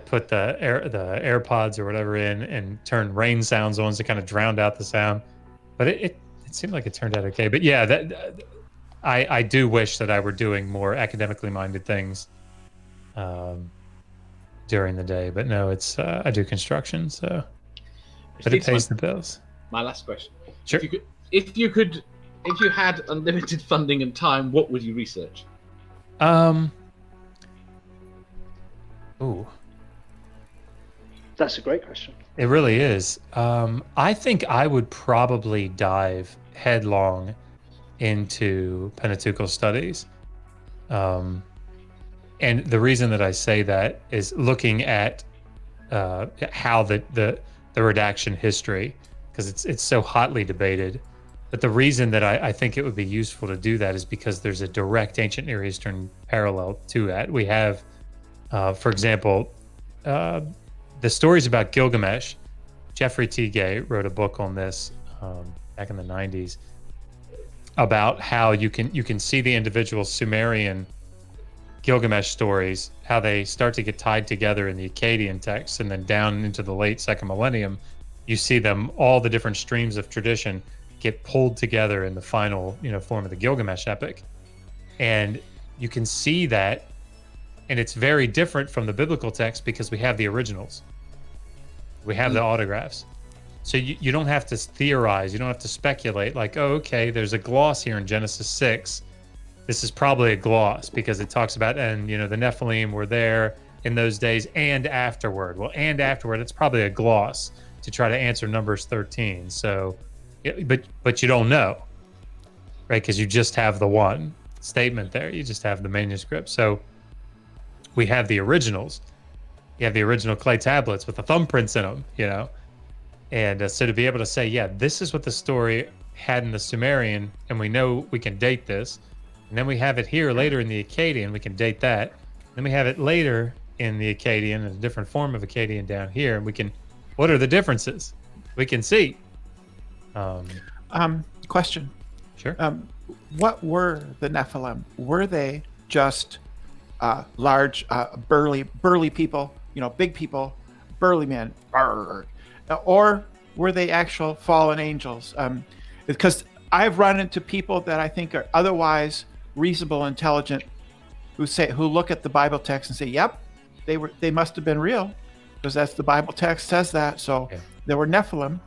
put the AirPods or whatever in and turn rain sounds on to kind of drown out the sound. But it seemed like it turned out okay. But yeah, I do wish that I were doing more academically minded things during the day, but no, it's I do construction, so but it pays the bills. My last question. Sure. If you had unlimited funding and time, what would you research? Ooh. That's a great question. It really is. I think I would probably dive headlong into Pentateuchal studies. And the reason that I say that is looking at how the redaction history, because it's so hotly debated. But the reason that I think it would be useful to do that is because there's a direct ancient Near Eastern parallel to that. We have, for example, the stories about Gilgamesh. Jeffrey T. Gay wrote a book on this back in the 90s about how you can see the individual Sumerian Gilgamesh stories, how they start to get tied together in the Akkadian texts, and then down into the late second millennium, you see them, all the different streams of tradition get pulled together in the final, form of the Gilgamesh epic. And you can see that, and it's very different from the biblical text because we have the originals. We have the autographs. So you don't have to theorize, you don't have to speculate like, oh, okay, there's a gloss here in Genesis 6. This is probably a gloss because it talks about, and the Nephilim were there in those days and afterward. Well, and afterward, it's probably a gloss to try to answer Numbers 13. So, but you don't know, right? Because you just have the one statement there. You just have the manuscript. So we have the originals. You have the original clay tablets with the thumbprints in them, And so to be able to say, yeah, this is what the story had in the Sumerian, and we know we can date this. And then we have it here later in the Akkadian, we can date that. Then we have it later in the Akkadian, in a different form of Akkadian down here, and what are the differences? We can see. Question. Sure. What were the Nephilim? Were they just large, burly people, big people, burly men, or were they actual fallen angels? Because I've run into people that I think are otherwise reasonable, intelligent, who look at the Bible text and say, "Yep, they must have been real," because that's the Bible text says that. So there were Nephilim,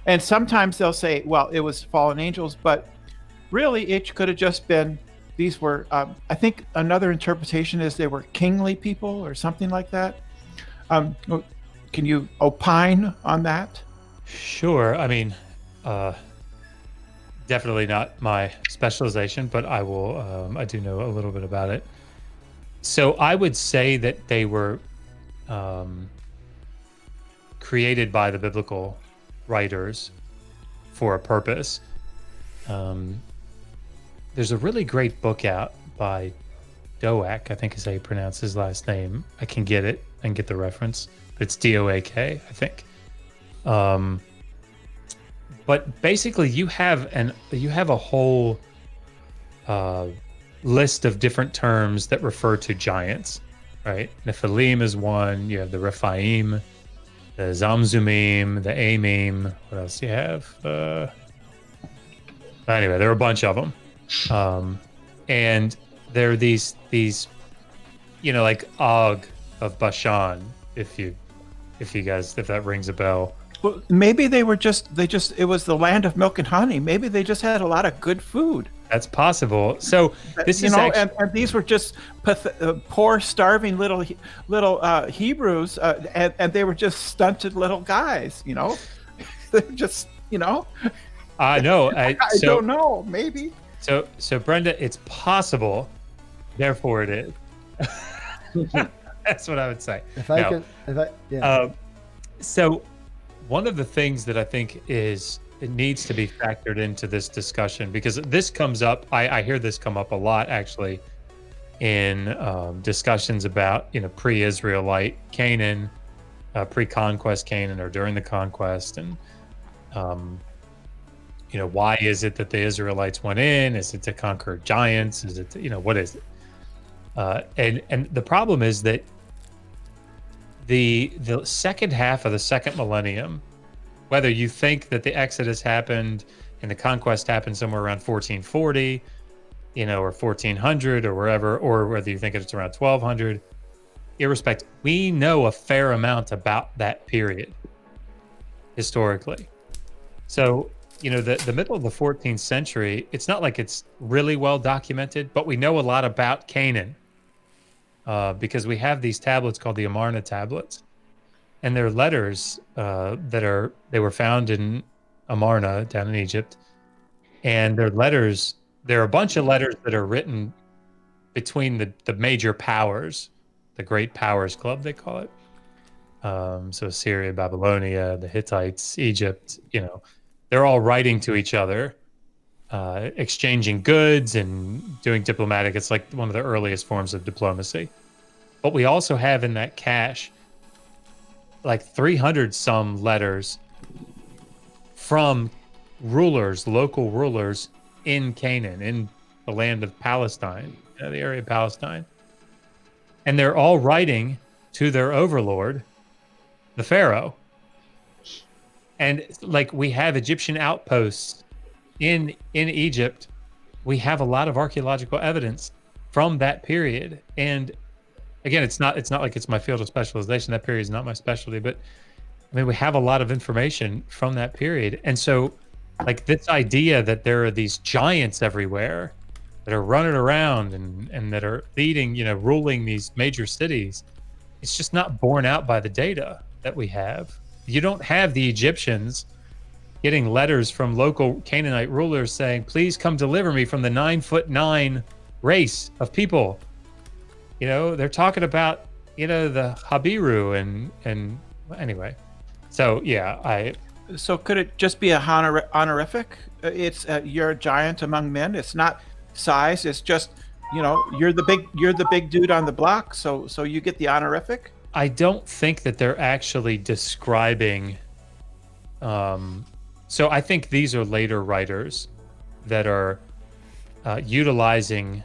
and sometimes they'll say, "Well, it was fallen angels," but really it could have just been. These were, I think another interpretation is they were kingly people or something like that. Can you opine on that? Sure. I mean, definitely not my specialization, but I will. I do know a little bit about it. So I would say that they were created by the biblical writers for a purpose. There's a really great book out by Doak, I think is how you pronounce his last name. I can get it and get the reference, but it's Doak, I think. But basically, you have a whole list of different terms that refer to giants, right? Nephilim is one. You have the Rephaim, the Zamzumim, the Amim. What else do you have? Anyway, there are a bunch of them. And there are these like Og of Bashan, if that rings a bell. Well, maybe it was the land of milk and honey. Maybe they just had a lot of good food. That's possible. So this is and these were just poor, starving little Hebrews, and they were just stunted little guys. They're just I know. I don't know. Maybe. So Brenda, it's possible. Therefore, it is. That's what I would say. So one of the things that I think it needs to be factored into this discussion, because this comes up, I hear this come up a lot actually in discussions about pre-Israelite Canaan, pre-conquest Canaan, or during the conquest, and why is it that the Israelites went in? Is it to conquer giants? Is it what is it? And the problem is that the second half of the second millennium, whether you think that the Exodus happened and the conquest happened somewhere around 1440, or 1400 or wherever, or whether you think it's around 1200, irrespective, we know a fair amount about that period historically. So, the middle of the 14th century, it's not like it's really well documented, but we know a lot about Canaan because we have these tablets called the Amarna tablets, and they're letters they were found in Amarna down in Egypt, and they're letters. There are a bunch of letters that are written between the major powers, the Great Powers Club, they call it. So Assyria, Babylonia, the Hittites, Egypt, they're all writing to each other, exchanging goods and doing diplomatic. It's like one of the earliest forms of diplomacy. But we also have in that cache like 300 some letters from rulers, local rulers in Canaan, in the land of Palestine, the area of Palestine. And they're all writing to their overlord, the Pharaoh. And like we have Egyptian outposts in Egypt, we have a lot of archaeological evidence from that period. And again, it's not like it's my field of specialization. That period is not my specialty, but I mean, we have a lot of information from that period. And so like this idea that there are these giants everywhere that are running around and that are leading, ruling these major cities, it's just not borne out by the data that we have. You don't have the Egyptians getting letters from local Canaanite rulers saying, please come deliver me from the 9'9" race of people. They're talking about, the Habiru and anyway. So yeah, So could it just be a honorific? It's you're a giant among men. It's not size. It's just, you're the big dude on the block. So you get the honorific. I don't think that they're actually describing. So I think these are later writers that are utilizing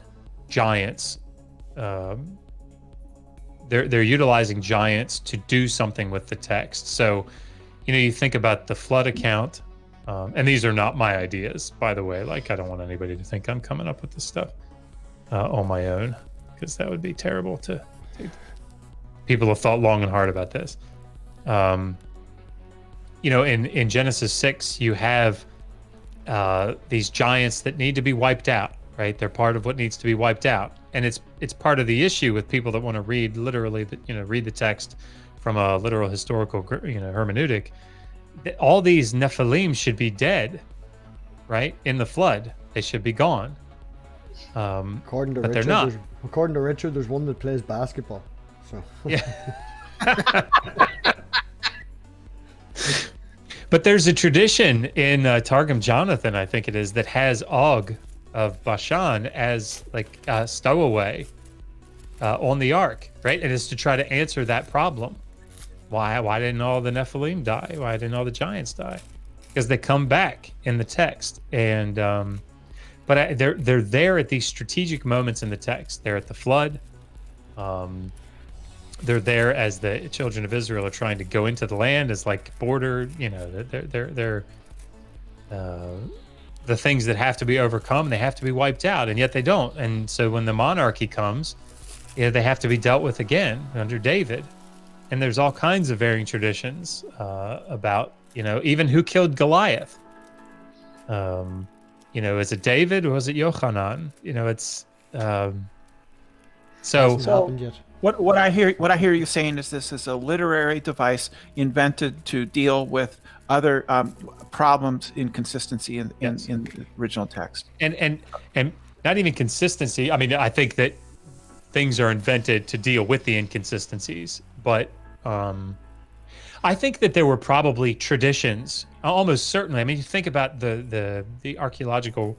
giants. They're utilizing giants to do something with the text. So, you think about the flood account, and these are not my ideas, by the way. Like, I don't want anybody to think I'm coming up with this stuff on my own, because that would be terrible to people have thought long and hard about this. In Genesis 6, you have these giants that need to be wiped out, right? They're part of what needs to be wiped out. And it's part of the issue with people that want to read literally, read the text from a literal historical, hermeneutic. All these Nephilim should be dead, right? In the flood, they should be gone. According to but Richard, they're not. There's one that plays basketball. So yeah. But there's a tradition in Targum Jonathan, I think it is, that has Og of Bashan as like a stowaway on the ark, right? And it's to try to answer that problem. Why didn't all the Nephilim die? Why didn't all the giants die? Because they come back in the text, and but they're there at these strategic moments in the text. They're at the flood. They're there as the children of Israel are trying to go into the land as like border. They're the things that have to be overcome. They have to be wiped out, and yet they don't. And so when the monarchy comes, they have to be dealt with again under David. And there's all kinds of varying traditions about, even who killed Goliath. Is it David or was it Yochanan? It's hasn't happened yet. What I hear you saying is this is a literary device invented to deal with other problems, inconsistency in the original text. And not even consistency. I mean, I think that things are invented to deal with the inconsistencies, but I think that there were probably traditions, almost certainly. I mean, you think about the archaeological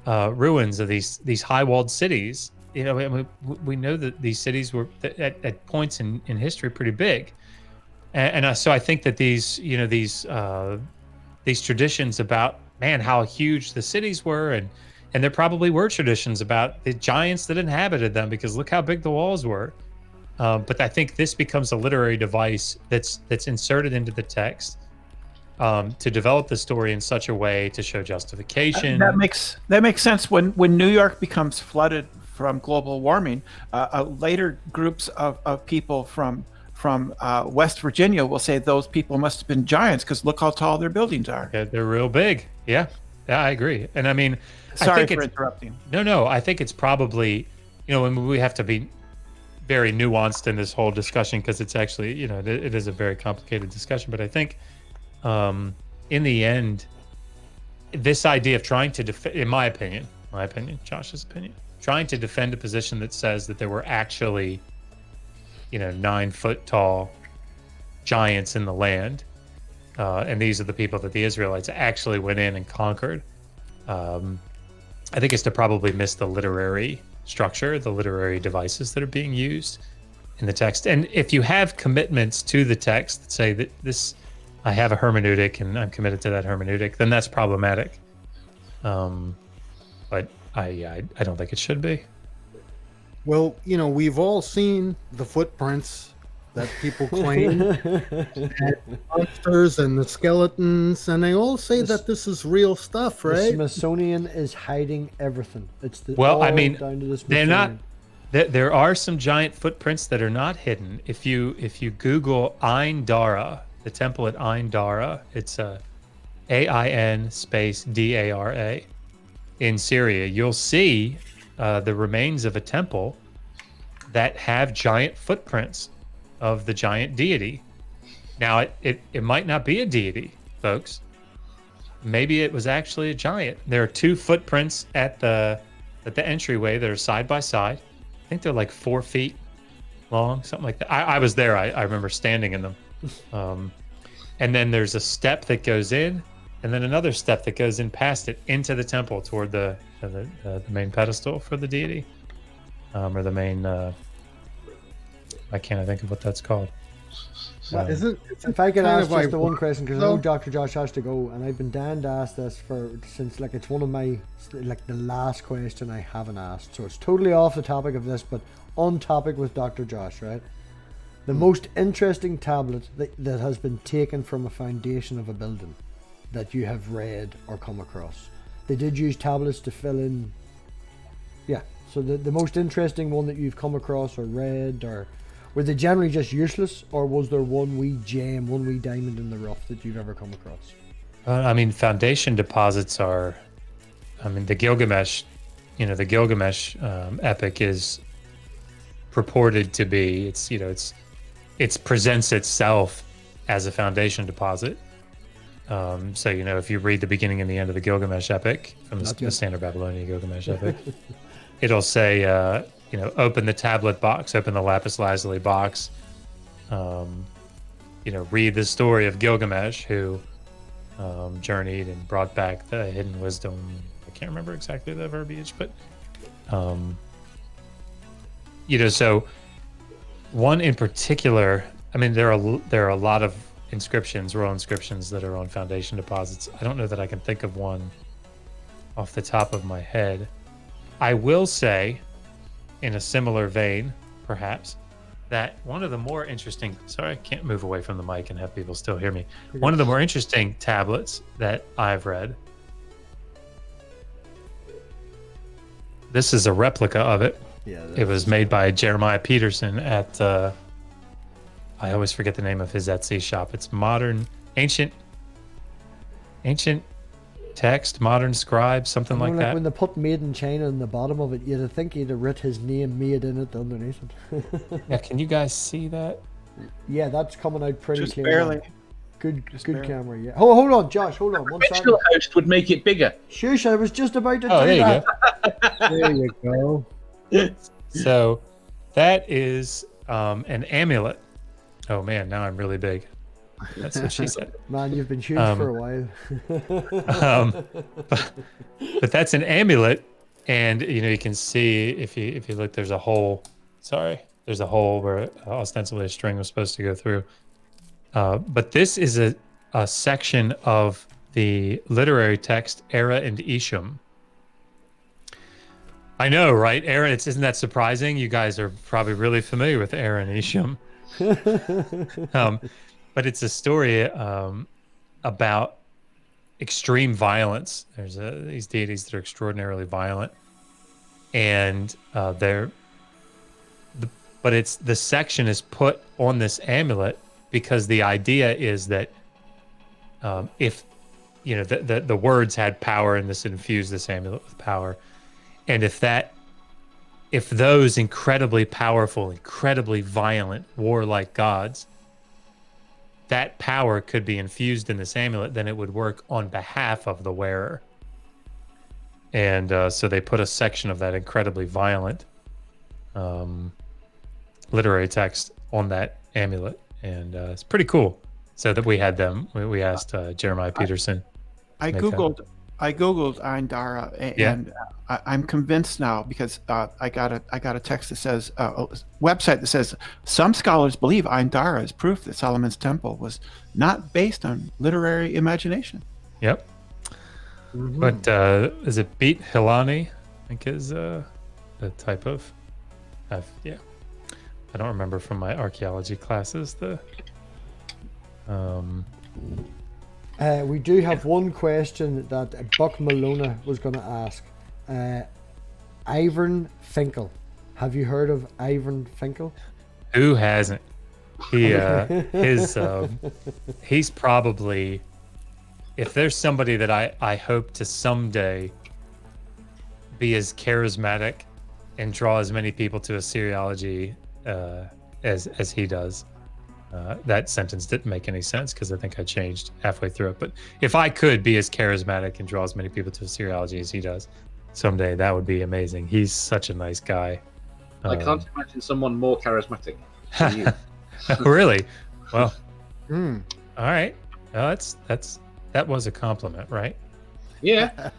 ruins of these high-walled cities. We know that these cities were at points in history pretty big, and so I think that these traditions about how huge the cities were, and there probably were traditions about the giants that inhabited them, because look how big the walls were. But I think this becomes a literary device that's inserted into the text to develop the story in such a way to show justification. That makes sense. When New York becomes flooded from global warming, later groups of people from West Virginia will say those people must have been giants because look how tall their buildings are. Yeah, they're real big. Yeah, I agree. And I mean, Sorry for interrupting. No, I think it's probably, and we have to be very nuanced in this whole discussion because it's actually, it is a very complicated discussion. But I think, in the end, this idea of trying to defend, in my opinion, Josh's opinion, trying to defend a position that says that there were actually, 9-foot tall giants in the land, and these are the people that the Israelites actually went in and conquered. I think it's to probably miss the literary structure, the literary devices that are being used in the text. And if you have commitments to the text that say that I have a hermeneutic and I'm committed to that hermeneutic, then that's problematic. But I don't think it should be. Well, we've all seen the footprints that people claim, and monsters and the skeletons, and they all say that this is real stuff, right? The Smithsonian is hiding everything. It's down to the Smithsonian. They're not. There are some giant footprints that are not hidden. If you Google Ain Dara, the temple at Ain Dara, it's AIN space DARA in Syria, you'll see the remains of a temple that have giant footprints of the giant deity. Now, it might not be a deity, folks. Maybe it was actually a giant. There are 2 footprints at the entryway that are side by side. I think they're like 4 feet long, something like that. I was there. I remember standing in them. And then there's a step that goes in, and then another step that goes in past it into the temple toward the main pedestal for the deity, or the main. I can't think of what that's called. If I could ask just the one question, because I know Dr. Josh has to go, and I've been dying to ask this since it's one of my the last question I haven't asked, so it's totally off the topic of this, but on topic with Dr. Josh, right? The most interesting tablet that has been taken from a foundation of a building that you have read or come across. They did use tablets to fill in. Yeah, so the most interesting one that you've come across or read, or were they generally just useless, or was there one wee gem, one wee diamond in the rough that you've ever come across? Foundation deposits are, the Gilgamesh, the Gilgamesh epic is purported to be, it presents itself as a foundation deposit. So, if you read the beginning and the end of the Gilgamesh epic from the Standard Babylonian Gilgamesh epic, it'll say, open the tablet box, open the lapis lazuli box, read the story of Gilgamesh, who journeyed and brought back the hidden wisdom. I can't remember exactly the verbiage, but, so one in particular, there are a lot of inscriptions, royal inscriptions that are on foundation deposits. I don't know that I can think of one off the top of my head. I will say, in a similar vein, perhaps, that one of the more interesting, sorry, I can't move away from the mic and have people still hear me. One of the more interesting tablets that I've read, this is a replica of it. Yeah, it was made by Jeremiah Peterson at, I always forget the name of his Etsy shop. It's ancient text, modern scribe, something like that. When they put made in China in the bottom of it, you'd think he'd have writ his name made in it underneath it. Yeah, can you guys see that? Yeah, that's coming out pretty just clear. Barely. Good camera, yeah. Hold on, Josh, hold on. The original host would make it bigger. Shush, I was just about to do that. There you go. So that is an amulet. Oh man, now I'm really big. That's what she said. Man, you've been huge for a while. But that's an amulet, and you can see if you look, there's a hole. There's a hole where ostensibly a string was supposed to go through. But this is a section of the literary text Era and Isham. I know, right? Era, isn't that surprising? You guys are probably really familiar with Era and Isham. But it's a story about extreme violence. There's these deities that are extraordinarily violent, and but it's the section is put on this amulet because the idea is that if the words had power and this infused this amulet with power, and if those incredibly powerful, incredibly violent, warlike gods, that power could be infused in this amulet, then it would work on behalf of the wearer. And so they put a section of that incredibly violent literary text on that amulet, and it's pretty cool. So that we had them. We asked Jeremiah Peterson. I googled Ain Dara, and I'm convinced now because I got a text that says a website that says some scholars believe Ain Dara is proof that Solomon's temple was not based on literary imagination. Yep. Mhm. But is it Beat Hilani? I think is the type of. I don't remember from my archaeology classes the. We do have one question that Buck Malona was going to ask. Ivan Finkel. Have you heard of Ivan Finkel? Who hasn't? He's probably, if there's somebody that I hope to someday be as charismatic and draw as many people to Assyriology as he does. That sentence didn't make any sense because I think I changed halfway through it. But if I could be as charismatic and draw as many people to Assyriology as he does someday, that would be amazing. He's such a nice guy. I can't imagine someone more charismatic than you. Really? Well, Hmm. all right. Well, that was a compliment, right? Yeah.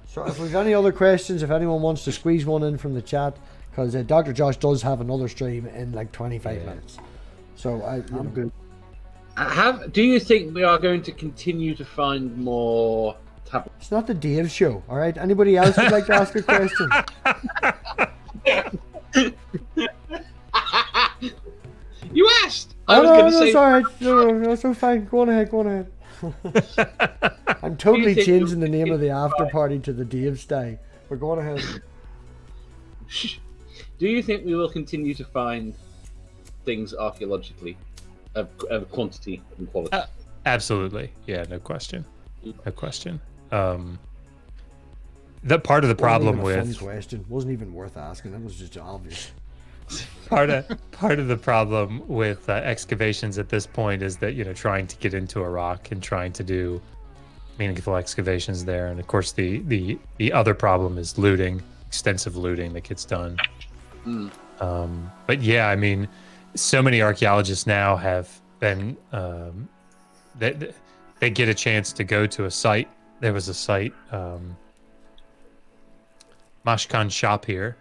So if we've any other questions, if anyone wants to squeeze one in from the chat, because Dr. Josh does have another stream in like 25 minutes. So I'm good. Do you think we are going to continue to find more tablets? It's not the Dave show, all right? Anybody else would like to ask a question? You asked. I Oh, was no, going to no, say. it's all right. No, it's so fine. Go on ahead. I'm totally think changing the you'll name of the continue to after party to the Dave Stay. But go on ahead. Do you think we will continue to find things archaeologically of quantity and quality? Absolutely. Yeah, no question. No question. That part of the problem Wasn't even a with fun question. Wasn't even worth asking. That was just obvious. part of the problem with excavations at this point is that trying to get into a rock and trying to do meaningful excavations there, and of course the other problem is looting, extensive looting that gets done. But yeah, I mean, so many archaeologists now have been they get a chance to go to a site. There was a site, Mashkan Shop here,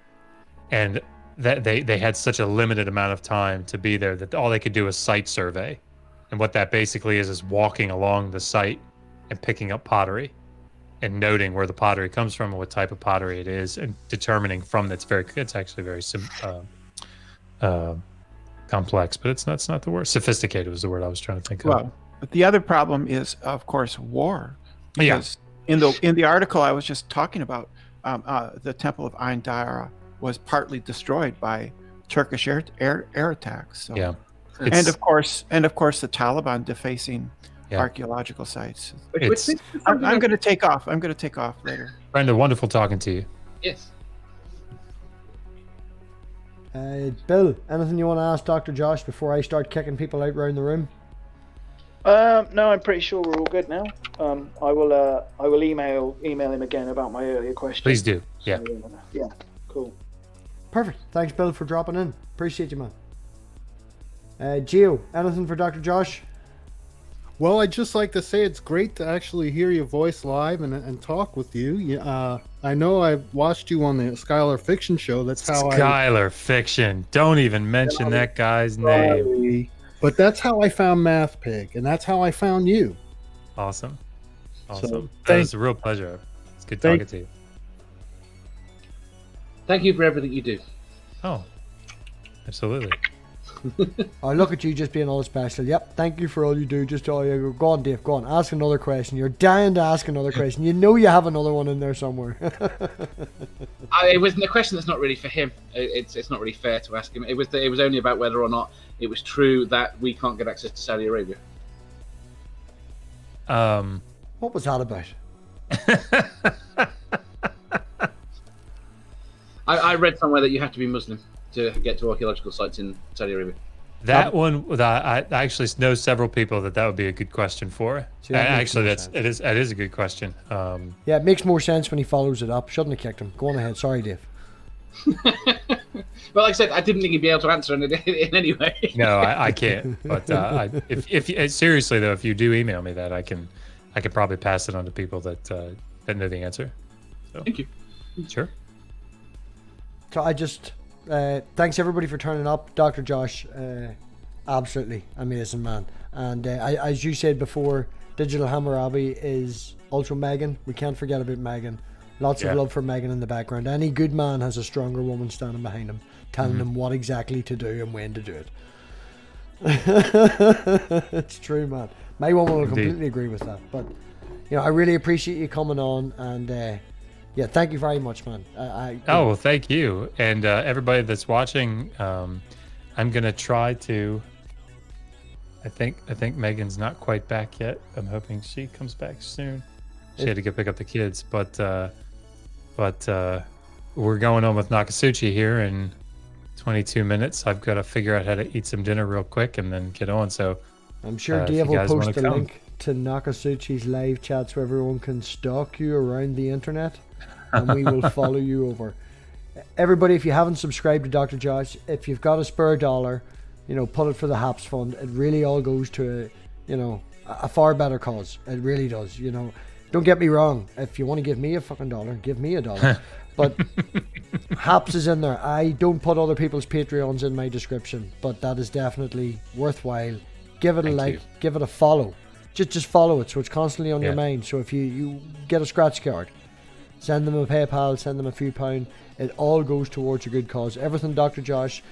and that they had such a limited amount of time to be there that all they could do was site survey. And what that basically is walking along the site and picking up pottery and noting where the pottery comes from and what type of pottery it is, and determining from that's it's actually very complex, but it's not the word. Sophisticated was the word I was trying to think of. Well, but the other problem is, of course, war. Yeah. Because in the article I was just talking about, the Temple of Ain Dara was partly destroyed by Turkish air attacks. So. Yeah. And of course, the Taliban defacing archaeological sites. I'm going to take off. I'm going to take off later. Brenda, wonderful talking to you. Yes. Bill, anything you want to ask Dr. Josh before I start kicking people out around the room? No, I'm pretty sure we're all good now. I will email him again about my earlier question. Please do. Yeah. So, yeah. Cool. Perfect. Thanks, Bill, for dropping in. Appreciate you, man. Gio, anything for Dr. Josh? Well, I'd just like to say it's great to actually hear your voice live and talk with you. I know I've watched you on the Skylar Fiction Show. That's how Skylar Fiction. Don't even mention that guy's name. But that's how I found MathPig, and that's how I found you. Awesome. So, That was a real pleasure. It's good talking to you. Thank you for everything you do. Oh, absolutely. Oh, look at you just being all special. Yep, thank you for all you do. Just all you go on, Dave. Go on, ask another question. You're dying to ask another question. You know you have another one in there somewhere. It wasn't a question that's not really for him. It's not really fair to ask him. It was only about whether or not it was true that we can't get access to Saudi Arabia. What was that about? I read somewhere that you have to be Muslim to get to archaeological sites in Saudi Arabia. That one, I actually know several people that would be a good question for. See, that makes Actually, more it is a good question. Yeah, it makes more sense when he follows it up. Shouldn't have kicked him. Go on ahead. Sorry, Dave. Well, like I said, I didn't think he'd be able to answer in any way. No, I can't. But if seriously though, if you do email me that, I can probably pass it on to people that know the answer. So, Thank you. Sure. So I just thanks everybody for turning up. Dr. Josh, absolutely amazing man. And as you said before, Digital Hammurabi is also Megan. We can't forget about Megan. Lots of love for Megan in the background. Any good man has a stronger woman standing behind him, telling him what exactly to do and when to do it. It's true, man. My woman will completely agree with that. But I really appreciate you coming on, and yeah, thank you very much, man. Well, thank you, and everybody that's watching. I'm gonna try to. I think Megan's not quite back yet. I'm hoping she comes back soon. She had to go pick up the kids, but we're going on with Nakasuchi here in 22 minutes. I've got to figure out how to eat some dinner real quick and then get on. So I'm sure Dave will post a link to Nakasuchi's live chat so everyone can stalk you around the internet, and we will follow you over. Everybody, if you haven't subscribed to Dr. Josh, if you've got a spare dollar, put it for the HAPS fund. It really all goes to a far better cause. It really does. Don't get me wrong. If you want to give me a fucking dollar, give me a dollar. But HAPS is in there. I don't put other people's Patreons in my description, but that is definitely worthwhile. Give it a like, give it a follow. Just follow it so it's constantly on your mind. So if you get a scratch card, send them a PayPal, send them a few pound. It all goes towards a good cause. Everything Dr. Josh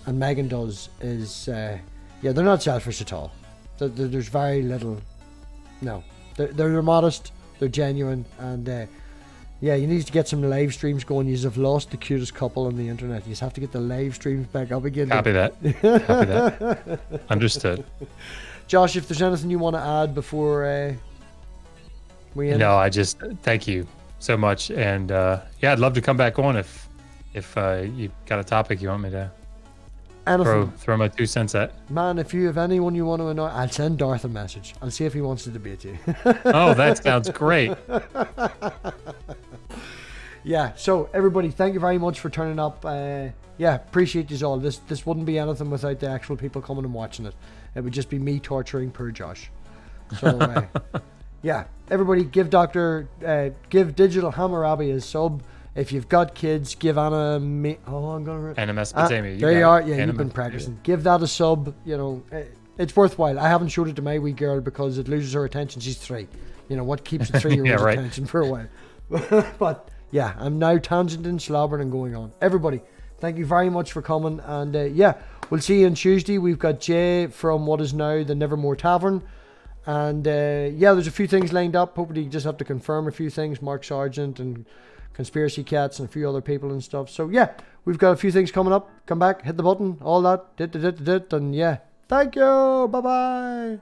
and Megan does is, they're not selfish at all. There's very little, no. They're modest, they're genuine, and you need to get some live streams going. You have lost the cutest couple on the internet. You just have to get the live streams back up again. Copy that. Understood. Josh, if there's anything you want to add before we end. No, I just thank you so much, and I'd love to come back on if you got a topic you want me to throw my 2 cents at. Man, if you have anyone you want to annoy, I'll send Darth a message. I'll see if he wants to debate you. Oh, that sounds great. Yeah, so everybody, thank you very much for turning up. Appreciate you all. This wouldn't be anything without the actual people coming and watching it. It would just be me torturing poor Josh. So everybody give Digital Hammurabi a sub. If you've got kids, give Anna Anna Mesopotamia. There you are. Yeah, you've been practicing. Give that a sub. It's worthwhile. I haven't showed it to my wee girl because it loses her attention. She's 3. What keeps a 3-year-old's attention for a while. But yeah, I'm now tangenting, slobbering, and going on. Everybody, thank you very much for coming. And we'll see you on Tuesday. We've got Jay from what is now the Nevermore Tavern. And there's a few things lined up. Hopefully, you just have to confirm a few things. Mark Sargent and Conspiracy Cats and a few other people and stuff. So we've got a few things coming up. Come back, hit the button, all that, and thank you, bye bye.